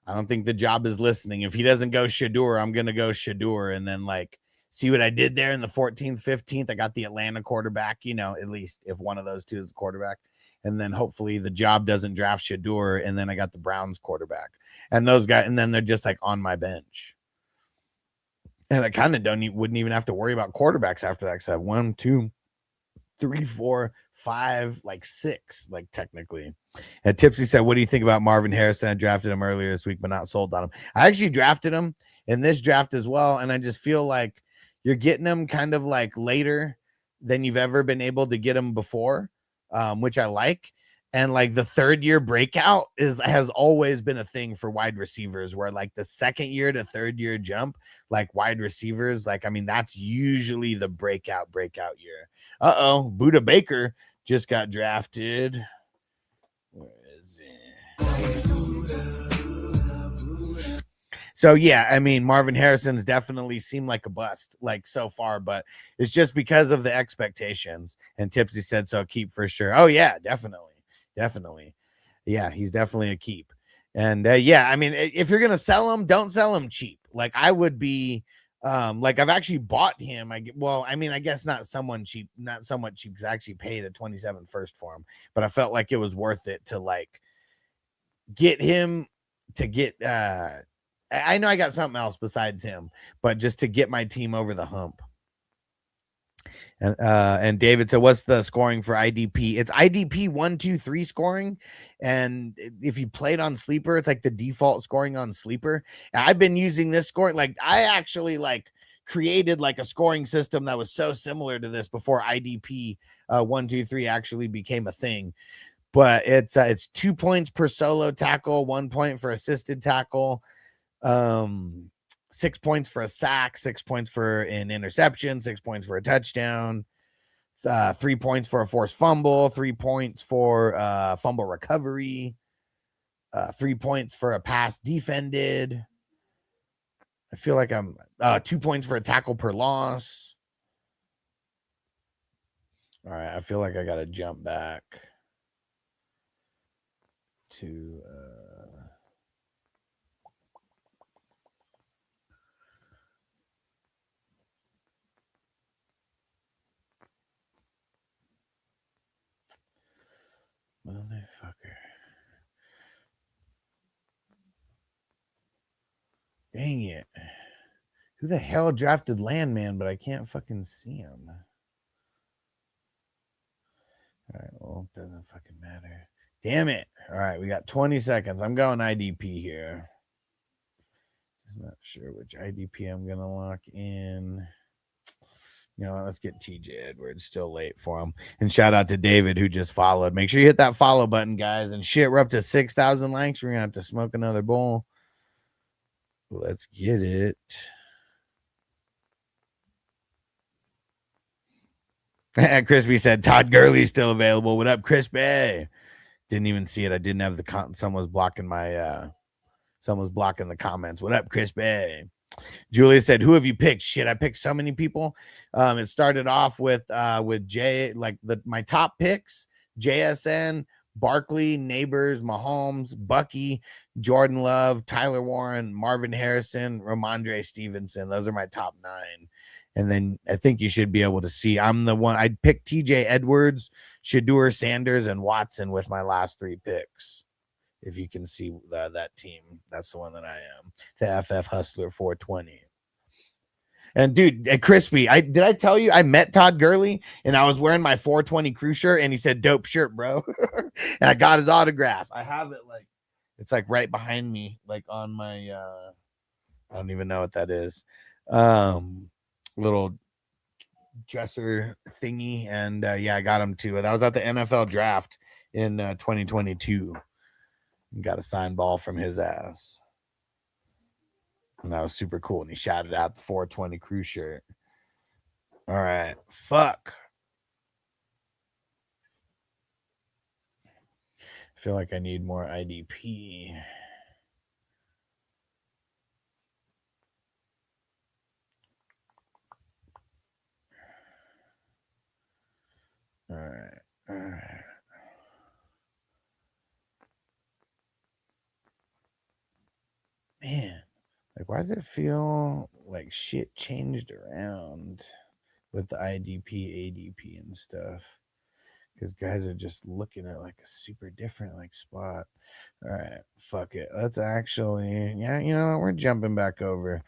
I don't think the job is listening. If he doesn't go Shedeur, I'm going to go Shedeur and then like see what I did there in the 14th, 15th. I got the Atlanta quarterback, you know, at least if one of those two is the quarterback. And then hopefully the job doesn't draft Shedeur. And then I got the Browns quarterback and those guys. And then they're just like on my bench. And I kind of wouldn't even have to worry about quarterbacks after that. Cause I have 1, 2, 3, 4, 5, like 6, like technically. And Tipsy said, what do you think about Marvin Harrison? I drafted him earlier this week, but not sold on him. I actually drafted him in this draft as well. And I just feel like you're getting him kind of like later than you've ever been able to get him before, which I like. And like the third year breakout has always been a thing for wide receivers, where like the second year to third year jump, like wide receivers, like, I mean, that's usually the breakout year. Buda Baker just got drafted. Where is it? So yeah, I mean, Marvin Harrison's definitely seemed like a bust, like so far, but it's just because of the expectations. And Tipsy said so, keep for sure. Oh yeah, definitely. Yeah, he's definitely a keep. And yeah, I mean, if you're gonna sell him, don't sell him cheap. Like I would be. Like I've actually bought him. I guess not somewhat cheap, because I actually paid a 27 first for him, but I felt like it was worth it to like get him to get I know I got something else besides him, but just to get my team over the hump. And David said, what's the scoring for IDP? It's IDP 1, 2, 3 scoring. And if you played on Sleeper, it's like the default scoring on Sleeper. I've been using this scoring. Like I actually like created like a scoring system that was so similar to this before IDP 1, 2, 3 actually became a thing. But it's 2 points per solo tackle, 1 point for assisted tackle, 6 points for a sack, 6 points for an interception, 6 points for a touchdown, 3 points for a forced fumble, 3 points for fumble recovery, 3 points for a pass defended. I feel like I'm 2 points for a tackle per loss. All right, I feel like I gotta jump back to motherfucker. Dang it. Who the hell drafted Landman, but I can't fucking see him? All right, well, it doesn't fucking matter. Damn it. All right, we got 20 seconds. I'm going IDP here. Just not sure which IDP I'm going to lock in. You know, let's get TJ Edwards. Still late for him. And shout out to David who just followed. Make sure you hit that follow button, guys. And shit, we're up to 6,000 likes. We're going to have to smoke another bowl. Let's get it. Crispy said Todd Gurley's still available. What up, Crispy? Didn't even see it. I didn't have the someone was blocking my someone was blocking the comments. What up, Crispy? Julia said, who have you picked? Shit, I picked so many people. It started off with Jay, like my top picks: JSN, Barkley, Neighbors, Mahomes, Bucky, Jordan Love, Tyler Warren, Marvin Harrison, Ramondre Stevenson. Those are my top 9. And then I think you should be able to see I'm the one. I'd pick TJ Edwards, Shadur Sanders, and Watson with my last 3 picks. If you can see that team, that's the one that I am. The FF Hustler 420. And dude, Crispy, did I tell you I met Todd Gurley and I was wearing my 420 crew shirt and he said, dope shirt, bro. And I got his autograph. I have it it's like right behind me, like on my I don't even know what that is. Little dresser thingy. And yeah, I got him too. That was at the NFL draft in 2022. Got a signed ball from his ass. And that was super cool. And he shouted out the 420 crew shirt. All right. Fuck. I feel like I need more IDP. All right. All right. Man, like, why does it feel like shit changed around with the IDP, ADP, and stuff? Because guys are just looking at like a super different like spot. All right, fuck it. Let's actually, yeah, you know, we're jumping back over.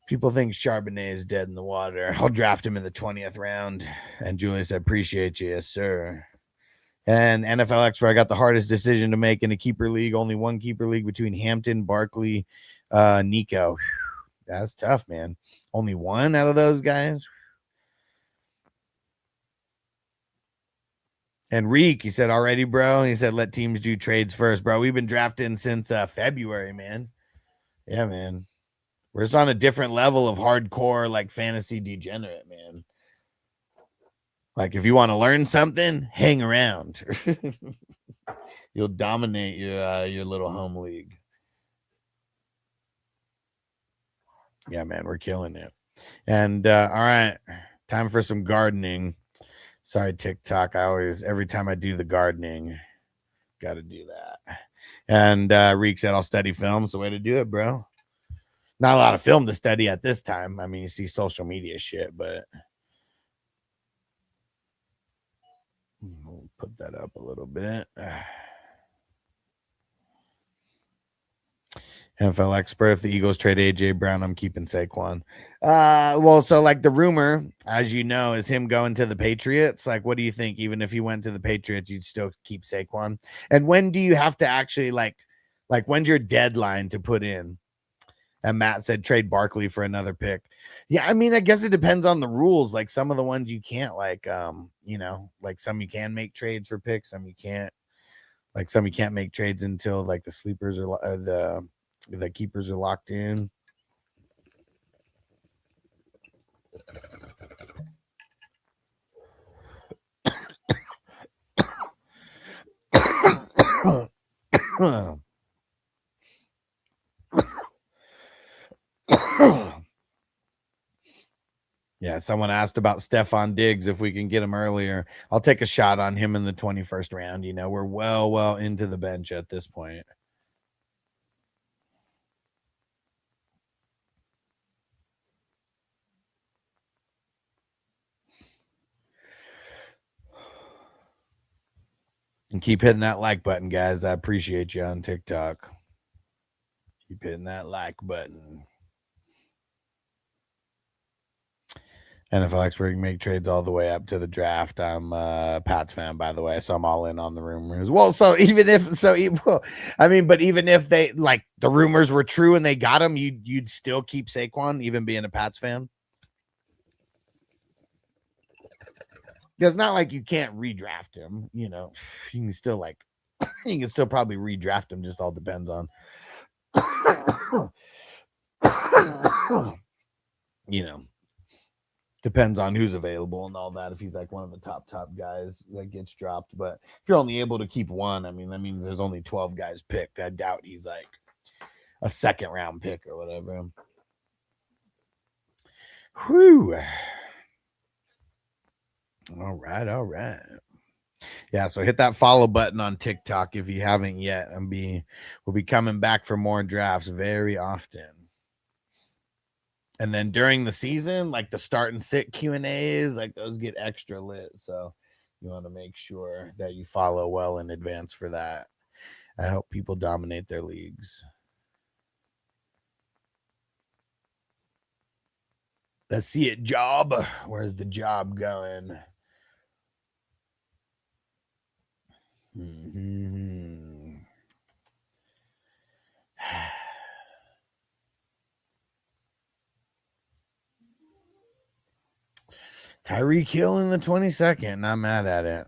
People think Charbonnet is dead in the water. I'll draft him in the 20th round. And Julius, I appreciate you, yes, sir. And NFL Expert, I got the hardest decision to make in a keeper league. Only one keeper league between Hampton, Barkley, Nico. Whew, that's tough, man. Only one out of those guys. And Reek, he said, already, bro. He said, let teams do trades first, bro. We've been drafting since February, man. Yeah, man. We're just on a different level of hardcore, like fantasy degenerate, man. Like, if you want to learn something, hang around. You'll dominate your little home league. Yeah, man, we're killing it. And all right, time for some gardening. Sorry, TikTok. Every time I do the gardening, got to do that. And Reek said, I'll study film. It's the way to do it, bro. Not a lot of film to study at this time. I mean, you see social media shit, but we'll put that up a little bit. NFL Expert, if the Eagles trade AJ Brown, I'm keeping Saquon. Well, so like the rumor, as you know, is him going to the Patriots. Like, what do you think? Even if he went to the Patriots, you'd still keep Saquon? And when do you have to actually like when's your deadline to put in? And Matt said trade Barkley for another pick. Yeah, I mean, I guess it depends on the rules. Like some of the ones you can't, like you know, like some you can make trades for picks, some you can't. Like some you can't make trades until like the sleepers are the keepers are locked in. Yeah, someone asked about Stefan Diggs, if we can get him earlier. I'll take a shot on him in the 21st round. You know, we're well into the bench at this point. And keep hitting that like button, guys. I appreciate you on TikTok. Keep hitting that like button. NFL expert can make trades all the way up to the draft. I'm a Pats fan, by the way, so I'm all in on the rumors. Well, so even if but even if they like the rumors were true and they got him, you'd still keep Saquon, even being a Pats fan. It's not like you can't redraft him. You know, you can still probably redraft him. Just all depends on, you know. Depends on who's available and all that. If he's like one of the top guys that gets dropped, but if you're only able to keep one, I mean, that means there's only 12 guys picked. I doubt he's like a second round pick or whatever. Whew. All right. Yeah, so hit that follow button on TikTok if you haven't yet. We'll be coming back for more drafts very often. And then during the season, like the start and sit Q&As, like those get extra lit. So you want to make sure that you follow well in advance for that. I help people dominate their leagues. Let's see it, job. Where's the job going? Tyreek Hill in the 22nd. Not mad at it.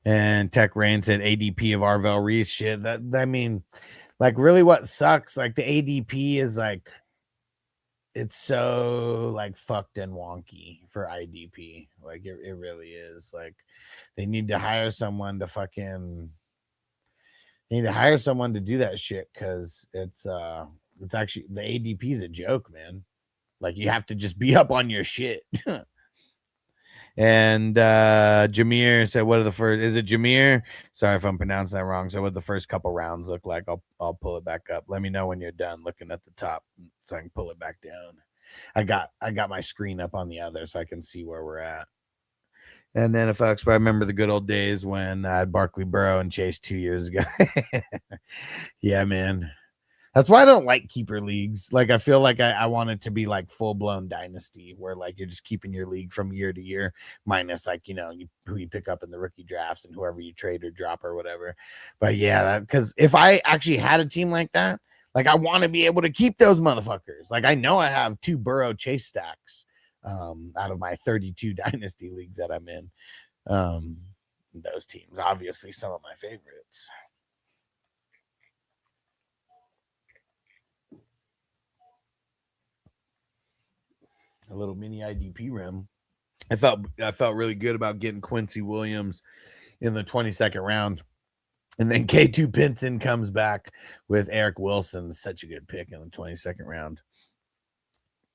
And Tech Rain said ADP of Arvell Reese. Shit, like really what sucks, like the ADP is like, it's so like fucked and wonky for IDP. Like it really is. Like they need to hire someone to do that shit, because it's actually, the ADP is a joke, man. Like you have to just be up on your shit. And Jameer said, what are the first, is it Jameer? Sorry if I'm pronouncing that wrong. So what the first couple rounds look like? I'll pull it back up. Let me know when you're done looking at the top so I can pull it back down. I got my screen up on the other so I can see where we're at. And then I remember the good old days when I had Barkley, Burrow, and Chase 2 years ago. Yeah, man. That's why I don't like keeper leagues. Like, I feel like I want it to be like full-blown dynasty, where like you're just keeping your league from year to year, minus like, who you pick up in the rookie drafts and whoever you trade or drop or whatever. But yeah, because if I actually had a team like that, like I want to be able to keep those motherfuckers. Like I know I have 2 Burrow Chase stacks out of my 32 dynasty leagues that I'm in. Those teams, obviously some of my favorites. A little mini IDP rim. I felt really good about getting Quincy Williams in the 22nd round. And then K2 Pinson comes back with Eric Wilson. Such a good pick in the 22nd round.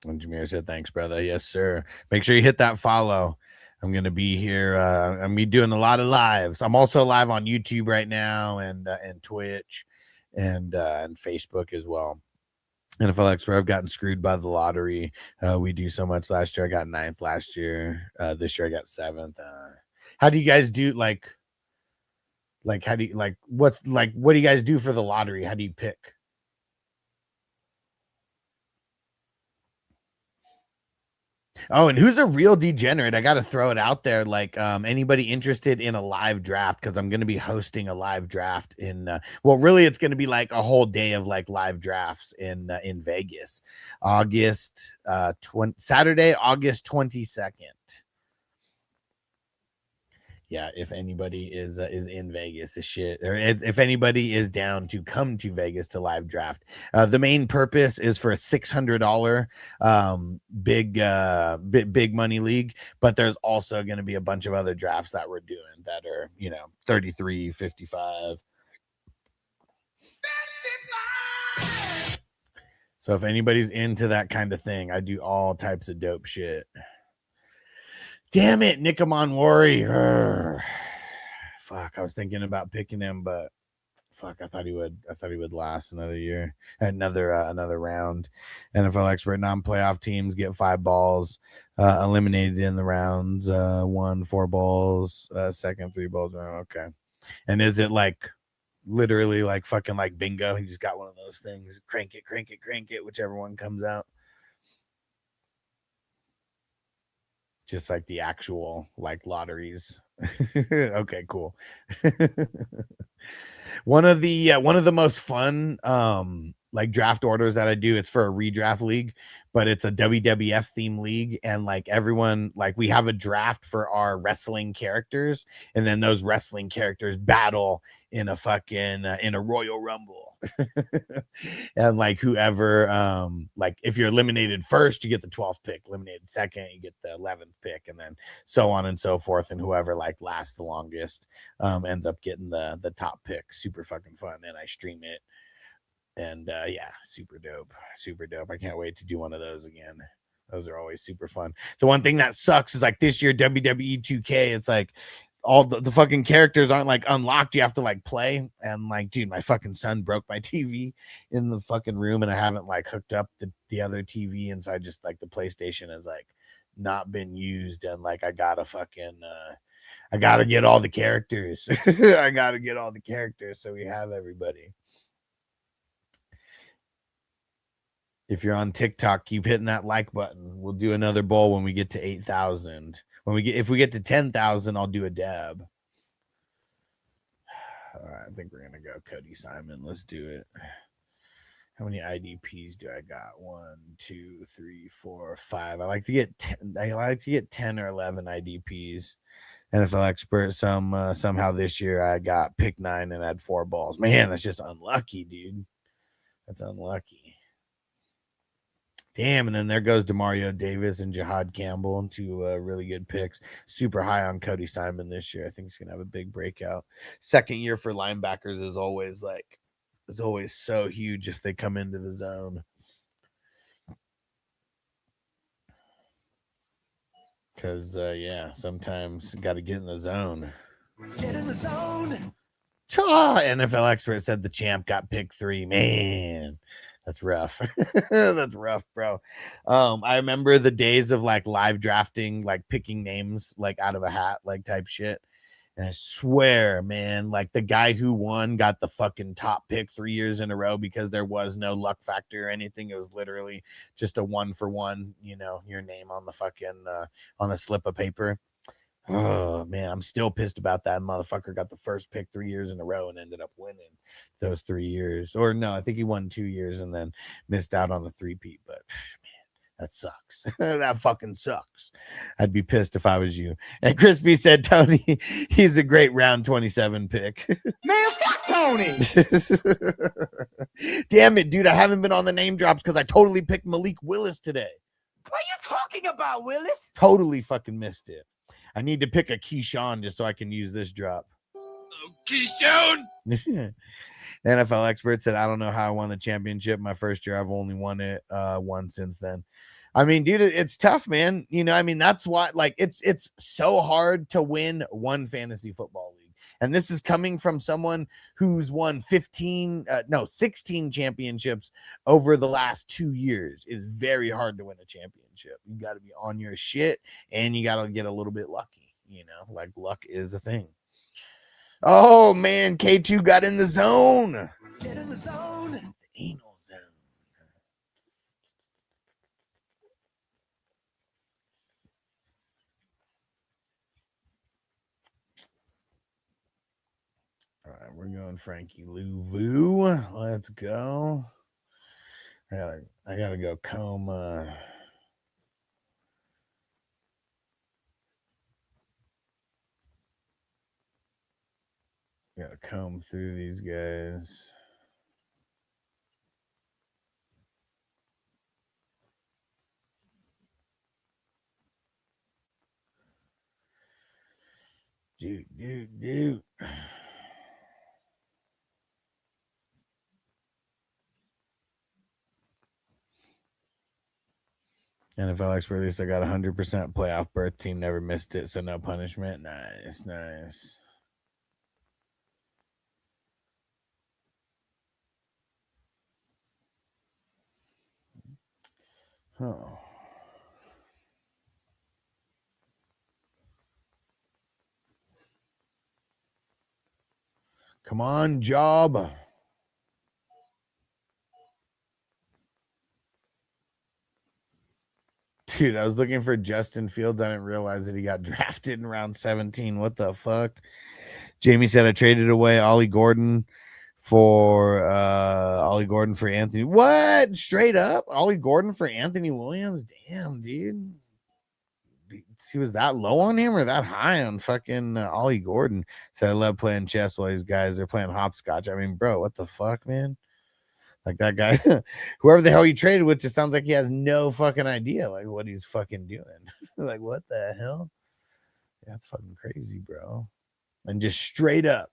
And Jameer said, thanks, brother. Yes, sir. Make sure you hit that follow. I'm going to be here. I'm going to be doing a lot of lives. I'm also live on YouTube right now and Twitch and Facebook as well. NFL expert, I've gotten screwed by the lottery. We do so much last year. I got 9th last year. This year I got 7th. How do you guys do what do you guys do for the lottery? How do you pick? Oh, and who's a real degenerate? I got to throw it out there. Like, anybody interested in a live draft? Because I'm going to be hosting a live draft really, it's going to be like a whole day of like live drafts in Vegas, Saturday, August 22nd. Yeah, if anybody is in Vegas, if anybody is down to come to Vegas to live draft, the main purpose is for a $600 big money league, but there's also going to be a bunch of other drafts that we're doing that are 33, 55. So if anybody's into that kind of thing, I do all types of dope shit. Damn it, Nikomon Warrior. Fuck, I was thinking about picking him, but fuck, I thought he would last another year, another round. NFL expert non-playoff teams get 5 balls, eliminated in the rounds. 1 4 balls, second 3 balls. Okay, and is it like literally like fucking like bingo? He just got one of those things. Crank it, whichever one comes out. Just like the actual like lotteries. Okay, cool. One of the most fun like draft orders that I do, it's for a redraft league, but it's a WWF theme league, and like everyone, like we have a draft for our wrestling characters, and then those wrestling characters battle in a fucking in a Royal Rumble. And like whoever like if you're eliminated first, you get the 12th pick, eliminated second, you get the 11th pick, and then so on and so forth, and whoever like lasts the longest ends up getting the top pick. Super fucking fun, and I stream it, and yeah, super dope. I can't wait to do one of those again. Those are always super fun. The one thing that sucks is like this year WWE 2K, it's like all the fucking characters aren't like unlocked. You have to like play, and like, dude, my fucking son broke my TV in the fucking room, and I haven't like hooked up the other TV, and so I just like the PlayStation has like not been used, and like I gotta get all the characters. I gotta get all the characters so we have everybody. If you're on TikTok, keep hitting that like button. We'll do another bowl when we get to 8,000. If we get to 10,000, I'll do a dab. All right, I think we're gonna go Cody Simon. Let's do it. How many IDPs do I got? 1, 2, 3, 4, 5. I like to get 10. I like to get 10 or 11 IDPs. NFL expert. Somehow this year I got pick 9 and had 4 balls. Man, that's just unlucky, dude. That's unlucky. Damn, and then there goes Demario Davis and Jihad Campbell, 2 really good picks. Super high on Cody Simon this year. I think he's gonna have a big breakout. Second year for linebackers is always so huge if they come into the zone. Because yeah, sometimes got to get in the zone. Get in the zone. NFL expert said the champ got pick 3. Man, that's rough. That's rough, bro. I remember the days of like live drafting, like picking names like out of a hat, like type shit. And I swear, man, like the guy who won got the fucking top pick 3 years in a row because there was no luck factor or anything. It was literally just a 1-for-1, your name on the fucking on a slip of paper. Oh man, I'm still pissed about that. Motherfucker got the first pick 3 years in a row and ended up winning those 3 years. Or no, I think he won 2 years and then missed out on the 3-peat. But man, that sucks. That fucking sucks. I'd be pissed if I was you. And Crispy said, Tony, he's a great round 27 pick. Man, fuck Tony. Damn it, dude. I haven't been on the name drops because I totally picked Malik Willis today. What are you talking about, Willis? Totally fucking missed it. I need to pick a Keyshawn just so I can use this drop. Oh, Keyshawn! NFL expert said, I don't know how I won the championship. My first year, I've only won it once since then. I mean, dude, it's tough, man. That's why, like, it's so hard to win one fantasy football league. And this is coming from someone who's won 16 championships over the last 2 years. It's very hard to win a championship. You got to be on your shit, and you got to get a little bit lucky. Like luck is a thing. Oh, man, K2 got in the zone. Get in the zone. The anal zone. All right, we're going Frankie Louvu. Let's go. I gotta go comb. Gotta comb through these guys. Dude. NFL expert release. I got 100% playoff berth. Team never missed it, so no punishment. Nice, nice. Oh. Come on, job. Dude, I was looking for Justin Fields. I didn't realize that he got drafted in round 17. What the fuck? Jamie said I traded away Ollie Gordon for Anthony. What? Straight up? Ollie Gordon for Anthony Williams? Damn, dude. He was that low on him or that high on fucking Ollie Gordon? Said I love playing chess while these guys are playing hopscotch. I mean, bro, what the fuck, man? Like that guy, whoever the hell he traded with, just sounds like he has no fucking idea like what he's fucking doing. Like, what the hell? Yeah, that's fucking crazy, bro. And just straight up.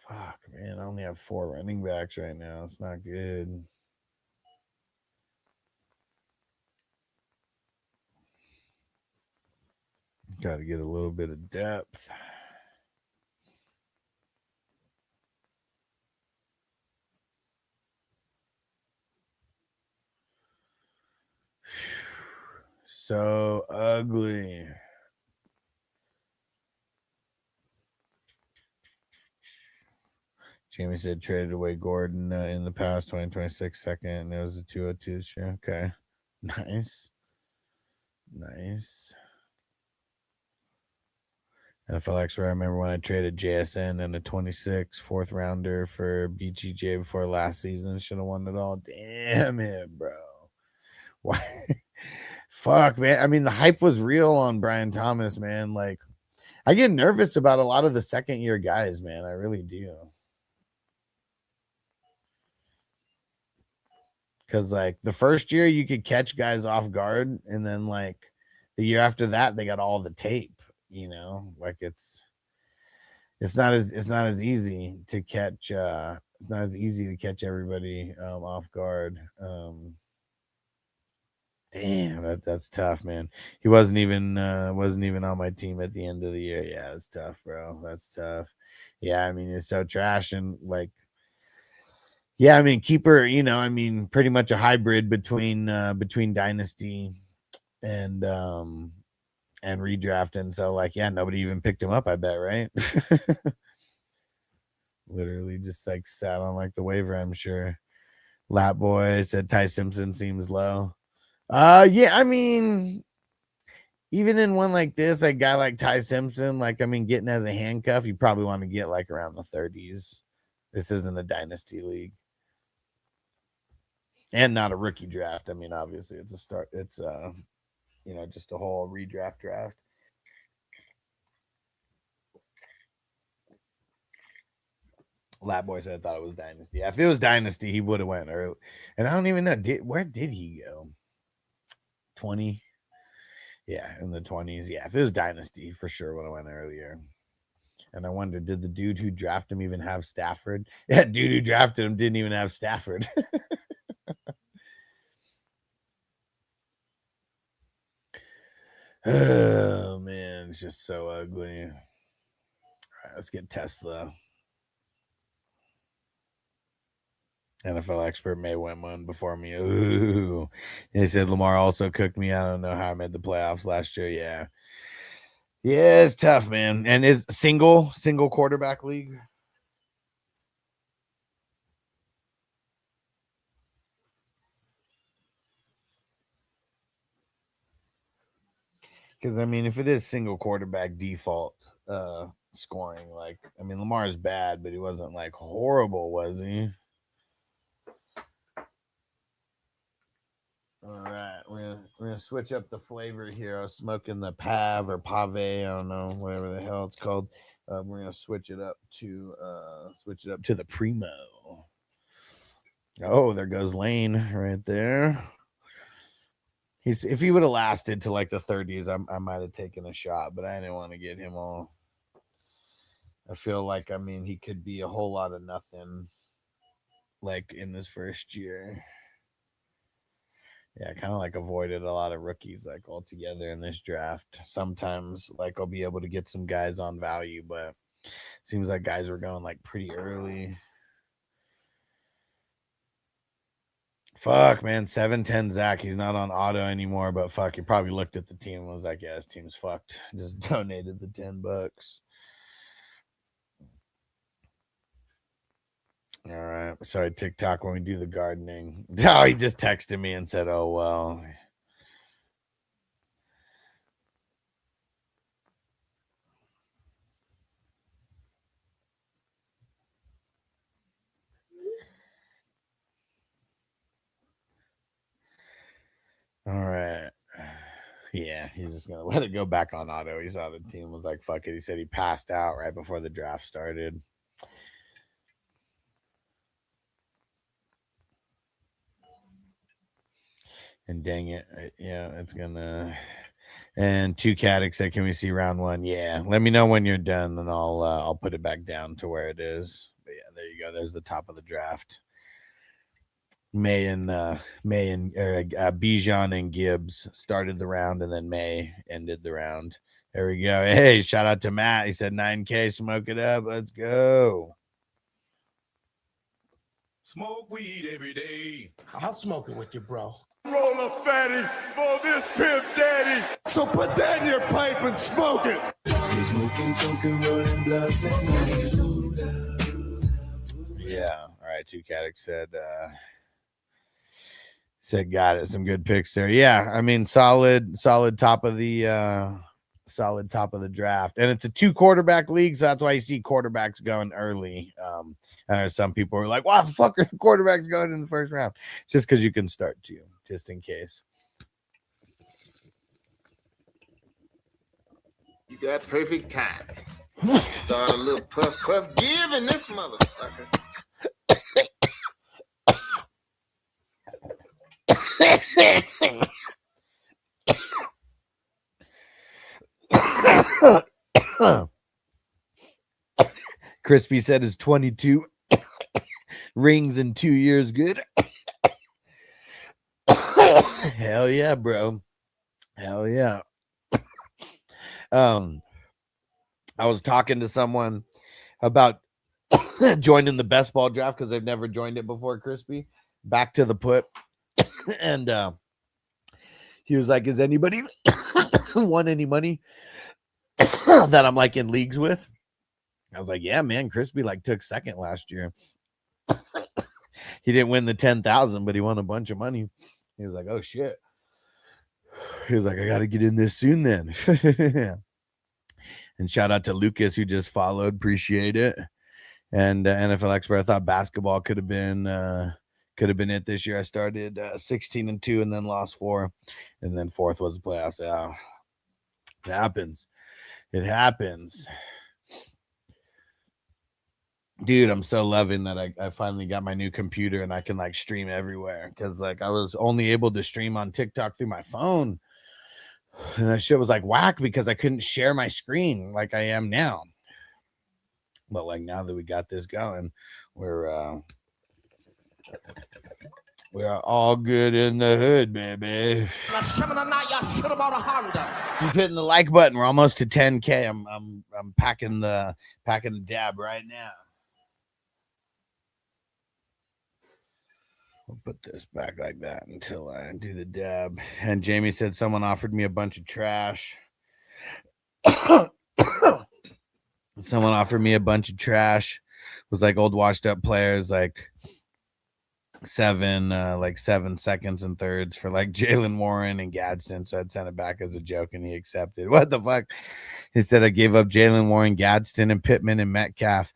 Fuck, man. I only have 4 running backs right now. It's not good. Got to get a little bit of depth. So ugly. Jamie said traded away Gordon in the past 2026 second, and it was a 202. Sure. Okay. Nice. NFL expert. I remember when I traded JSN and a 26 4th rounder for BGJ before last season. Should have won it all. Damn it, bro. Why? Fuck, man. I mean, the hype was real on Brian Thomas, man. Like, I get nervous about a lot of the second year guys, man. I really do. Because, like, the first year you could catch guys off guard, and then, like, the year after that, they got all the tape. You know, like it's not as easy to catch. It's not as easy to catch everybody off guard. Damn, that's tough, man. He wasn't even on my team at the end of the year. Yeah, it's tough, bro. That's tough. Yeah, I mean, you're so trash and like. Yeah, I mean, keeper. You know, I mean, pretty much a hybrid between Dynasty and redraft. And so, like, yeah, nobody even picked him up, I bet, right? Literally just like sat on like the waiver, I'm sure. Lap Boy said Ty Simpson seems low. Yeah, I mean, even in one like this, a guy like Ty Simpson, like, I mean, getting as a handcuff, you probably want to get like around the 30s. This isn't a dynasty league. And not a rookie draft. I mean, obviously it's just a whole redraft draft. Lap Boy said I thought it was Dynasty. Yeah, if it was Dynasty, he would have went early. And I don't even know where did he go? 20. Yeah, in the 20s. Yeah, if it was Dynasty, for sure would have went earlier. And I wonder, did the dude who drafted him even have Stafford? Yeah, dude who drafted him didn't even have Stafford. Oh man, it's just so ugly. All right, let's get Tesla. NFL expert may win one before me. Ooh. And he said Lamar also cooked me. I don't know how I made the playoffs last year. Yeah. Yeah, it's tough, man. And is single quarterback league. Because I mean, if it is single quarterback default scoring, like, I mean, Lamar's bad, but he wasn't like horrible, was he? All right, we're gonna switch up the flavor here. I was smoking the Pav or Pave, I don't know, whatever the hell it's called. We're gonna switch it up to the Primo. Oh, there goes Lane right there. If he would have lasted to like the 30s, I might have taken a shot, but I didn't want to get him all. I feel like, I mean, he could be a whole lot of nothing. like in his first year. Yeah, kind of like avoided a lot of rookies like altogether in this draft. Sometimes like I'll be able to get some guys on value, but seems like guys were going like pretty early. Fuck, man, 710 Zach. He's not on auto anymore, but fuck, he probably looked at the team and was like, yeah, this team's fucked. Just donated the $10. All right. Sorry, TikTok, when we do the gardening. Oh, he just texted me and said, oh, well. All right. Yeah, he's just going to let it go back on auto. He saw the team was like, fuck it. He said he passed out right before the draft started. And dang it. Yeah, it's going to. And 2 Caddick said, can we see round 1? Yeah. Let me know when you're done, and I'll put it back down to where it is. But yeah, there you go. There's the top of the draft. May and Bijan and Gibbs started the round, and then May ended the round. There we go. Hey, shout out to Matt. He said 9K, smoke it up. Let's go. Smoke weed every day. I'll smoke it with you, bro. Roll a fatty for this pimp daddy. So put that in your pipe and smoke it. Smoking, choking, rolling bloods and yeah. All right. 2 Caddick said got it. Some good picks there. Yeah. I mean, solid top of the draft. And it's a 2 quarterback league, so that's why you see quarterbacks going early. And there's some people who are like, why the fuck are the quarterbacks going in the first round? It's just because you can start 2, just in case. You got perfect time. Start a little puff give in this motherfucker. Crispy said is 22 rings in 2 years. Good. Hell yeah, bro. Hell yeah. I was talking to someone about joining the best ball draft because they've never joined it before, Crispy. Back to the put. And he was like, is anybody won any money that I'm like in leagues with? I was like, yeah, man, Crispy like took second last year. He didn't win the 10,000, but he won a bunch of money. He was like, oh shit. He was like, I got to get in this soon then. And shout out to Lucas, who just followed. Appreciate it. And NFL Expert, I thought basketball could have been it this year. I started 16-2 and then lost 4, and then 4th was the playoffs. Yeah, it happens. It happens. Dude, I'm so loving that I finally got my new computer and I can like stream everywhere, because like I was only able to stream on TikTok through my phone, and that shit was like whack because I couldn't share my screen like I am now. But like now that we got this going, we're all good in the hood, baby. Keep hitting the like button. We're almost to 10K. I'm packing the dab right now. I'll put this back like that until I do the dab. And Jamie said someone offered me a bunch of trash. Someone offered me a bunch of trash. It was like old washed up players, like 7 seconds and thirds for like Jalen Warren and Gadsden. So I'd sent it back as a joke and he accepted. What the fuck? He said I gave up Jalen Warren, Gadsden, and Pittman and Metcalf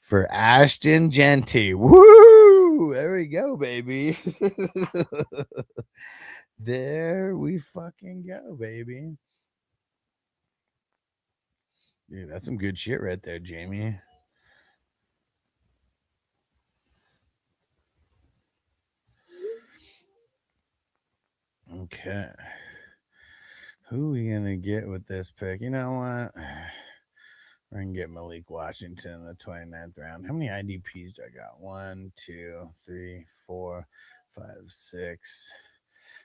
for Ashton Genty. Woo! There we go, baby. There we fucking go, baby. Dude, that's some good shit right there, Jamie. Okay. Who are we going to get with this pick? You know what? We're going to get Malik Washington in the 29th round. How many IDPs do I got? 1, 2, 3, 4, 5, 6.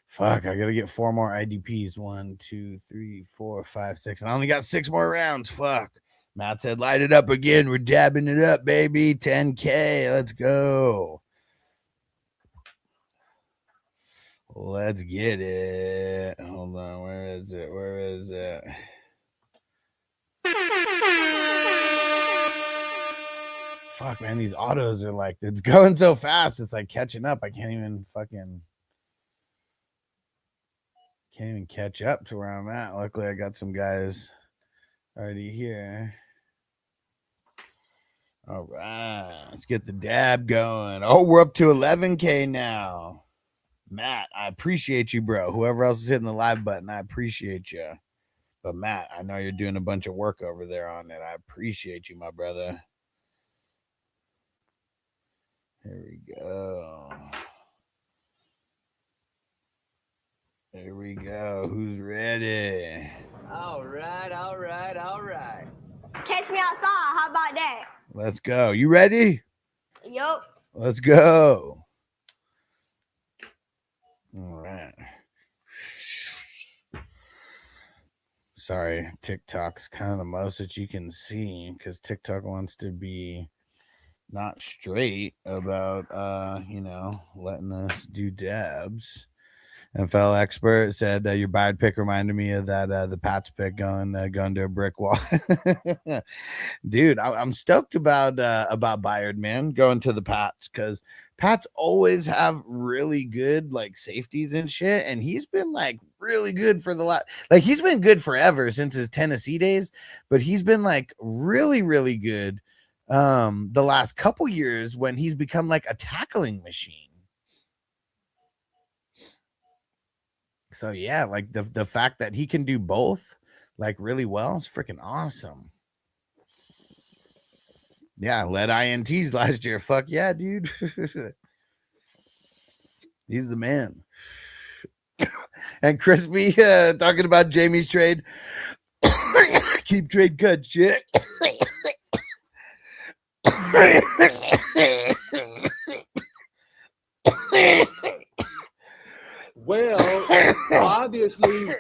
Fuck, I got to get 4 more IDPs. 1, 2, 3, 4, 5, 6. And I only got 6 more rounds. Fuck. Matt said, light it up again. We're dabbing it up, baby. 10K. Let's go. Let's get it. Hold on. Where is it? Where is it? Fuck, man. These autos are like, it's going so fast. It's like catching up. I can't even catch up to where I'm at. Luckily, I got some guys already here. All right. Let's get the dab going. Oh, we're up to 11K now. Matt, I appreciate you, bro. Whoever else is hitting the live button, I appreciate you. But Matt, I know you're doing a bunch of work over there on it. I appreciate you, my brother. Here we go. Here we go. Who's ready? All right, all right, all right. Catch me outside. How about that? Let's go. You ready? Yup. Let's go. All right. Sorry, TikTok's kind of the most that you can see because TikTok wants to be not straight about, letting us do dabs. NFL expert said your Bayard pick reminded me of that the Pats pick going to a brick wall. Dude, I'm stoked about Bayard, man, going to the Pats because Pats always have really good like safeties and shit, and he's been like really good for the last, like he's been good forever since his Tennessee days, but he's been like really, really good the last couple years when he's become like a tackling machine. So yeah, like the fact that he can do both like really well is freaking awesome. Yeah, led INTs last year. Fuck yeah, dude. He's the man. And Crispy talking about Jamie's trade. Keep trade cut shit. Well, obviously,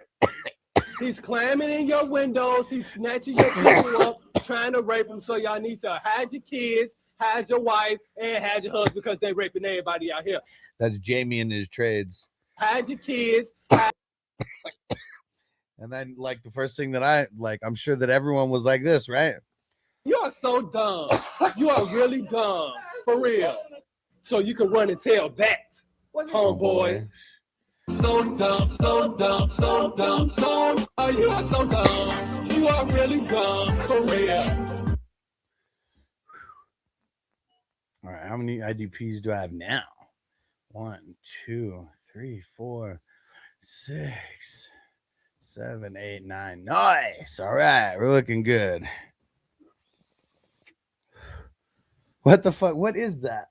he's climbing in your windows. He's snatching your people up, trying to rape them. So y'all need to hide your kids, hide your wife, and hide your husband because they raping everybody out here. That's Jamie and his trades. Hide your kids. And then, like, the first thing that I'm sure that everyone was like this, right? You are so dumb. You are really dumb. For real. So you can run and tell that, homeboy. So dumb, so dumb, so dumb, so you are so dumb. You are really dumb, for real. All right, how many IDPs do I have now? 1, 2, 3, 4, 6, 7, 8, 9. Nice. All right, we're looking good. What the fuck? What is that?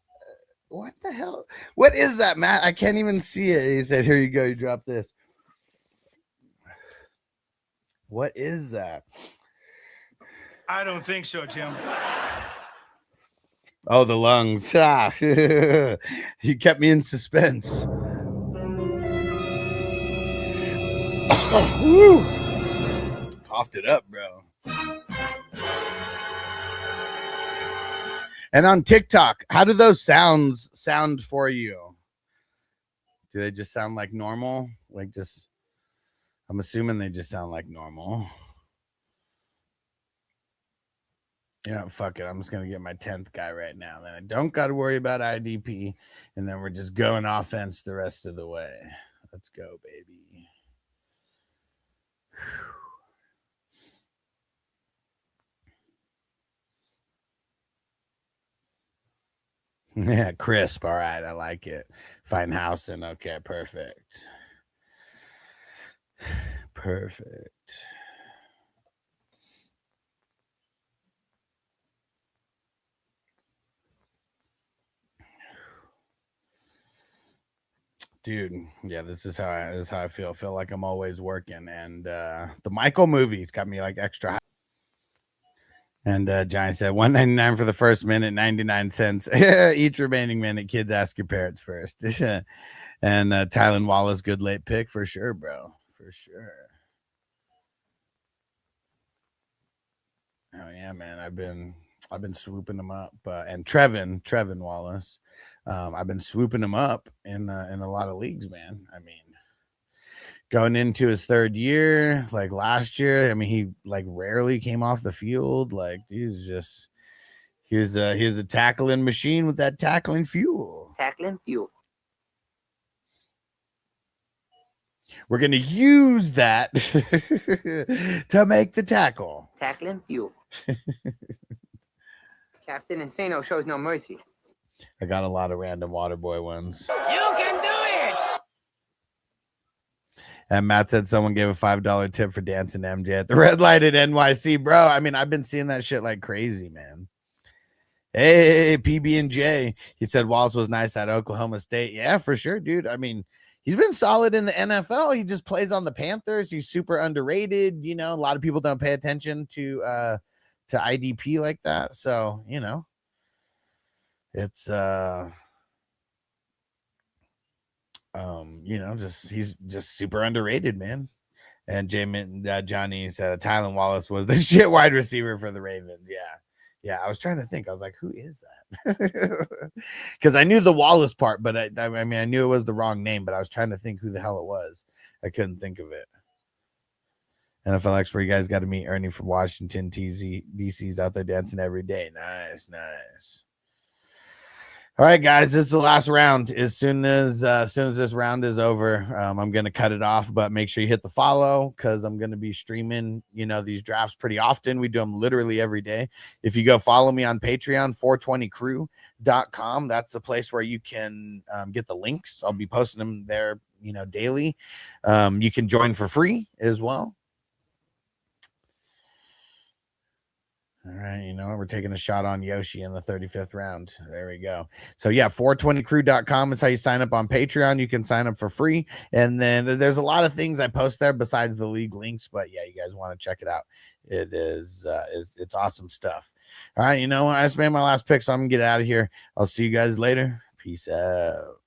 What the hell? What is that, Matt? I can't even see it. He said, here you go. You drop this. What is that? I don't think so, Tim. Oh, the lungs. Ah, you kept me in suspense. Oh, coughed it up, bro. And on TikTok, how do those sounds sound for you? Do they just sound like normal? Like just, I'm assuming they just sound like normal. You know, fuck it. I'm just going to get my 10th guy right now. Then I don't got to worry about IDP. And then we're just going offense the rest of the way. Let's go, baby. Yeah, crisp. All right, I like it. Feinhausen. Okay, perfect. Perfect. Dude, yeah, this is how I feel. I feel like I'm always working, and the Michael movie's got me like extra high. And Johnny said $1.99 for the first minute, 99 cents each remaining minute. Kids, ask your parents first. And Tylan Wallace, good late pick for sure, bro. For sure. Oh yeah, man. I've been swooping them up. And Trevin Wallace. I've been swooping him up in a lot of leagues, man. I mean, going into his third year, like last year, I mean, he like rarely came off the field. Like he's a tackling machine with that tackling fuel. Tackling fuel. We're gonna use that to make the tackle. Tackling fuel. Captain Insano shows no mercy. I got a lot of random Waterboy ones. You can do it! And Matt said someone gave a $5 tip for dancing MJ at the red light at NYC. Bro, I mean, I've been seeing that shit like crazy, man. Hey, PB&J. He said Wallace was nice at Oklahoma State. Yeah, for sure, dude. I mean, he's been solid in the NFL. He just plays on the Panthers. He's super underrated. You know, a lot of people don't pay attention to IDP like that. So, you know, it's you know, he's just super underrated, man. And Johnny said Tylan Wallace was the shit wide receiver for the Ravens. Yeah, I was trying to think. I was like, who is that? Because I knew the Wallace part, but I mean, I knew it was the wrong name, but I was trying to think who the hell it was. I couldn't think of it. NFL expert, you guys got to meet Ernie from Washington. DC's out there dancing every day. Nice. All right, guys, this is the last round. As soon as this round is over, I'm going to cut it off, but make sure you hit the follow because I'm going to be streaming, you know, these drafts pretty often. We do them literally every day. If you go follow me on Patreon, 420crew.com, that's the place where you can get the links. I'll be posting them there, you know, daily. You can join for free as well. All right, you know, we're taking a shot on Yoshi in the 35th round. There we go. So, yeah, 420crew.com is how you sign up on Patreon. You can sign up for free. And then there's a lot of things I post there besides the league links. But, yeah, you guys want to check it out. It is it's awesome stuff. All right, you know, I just made my last pick, so I'm going to get out of here. I'll see you guys later. Peace out.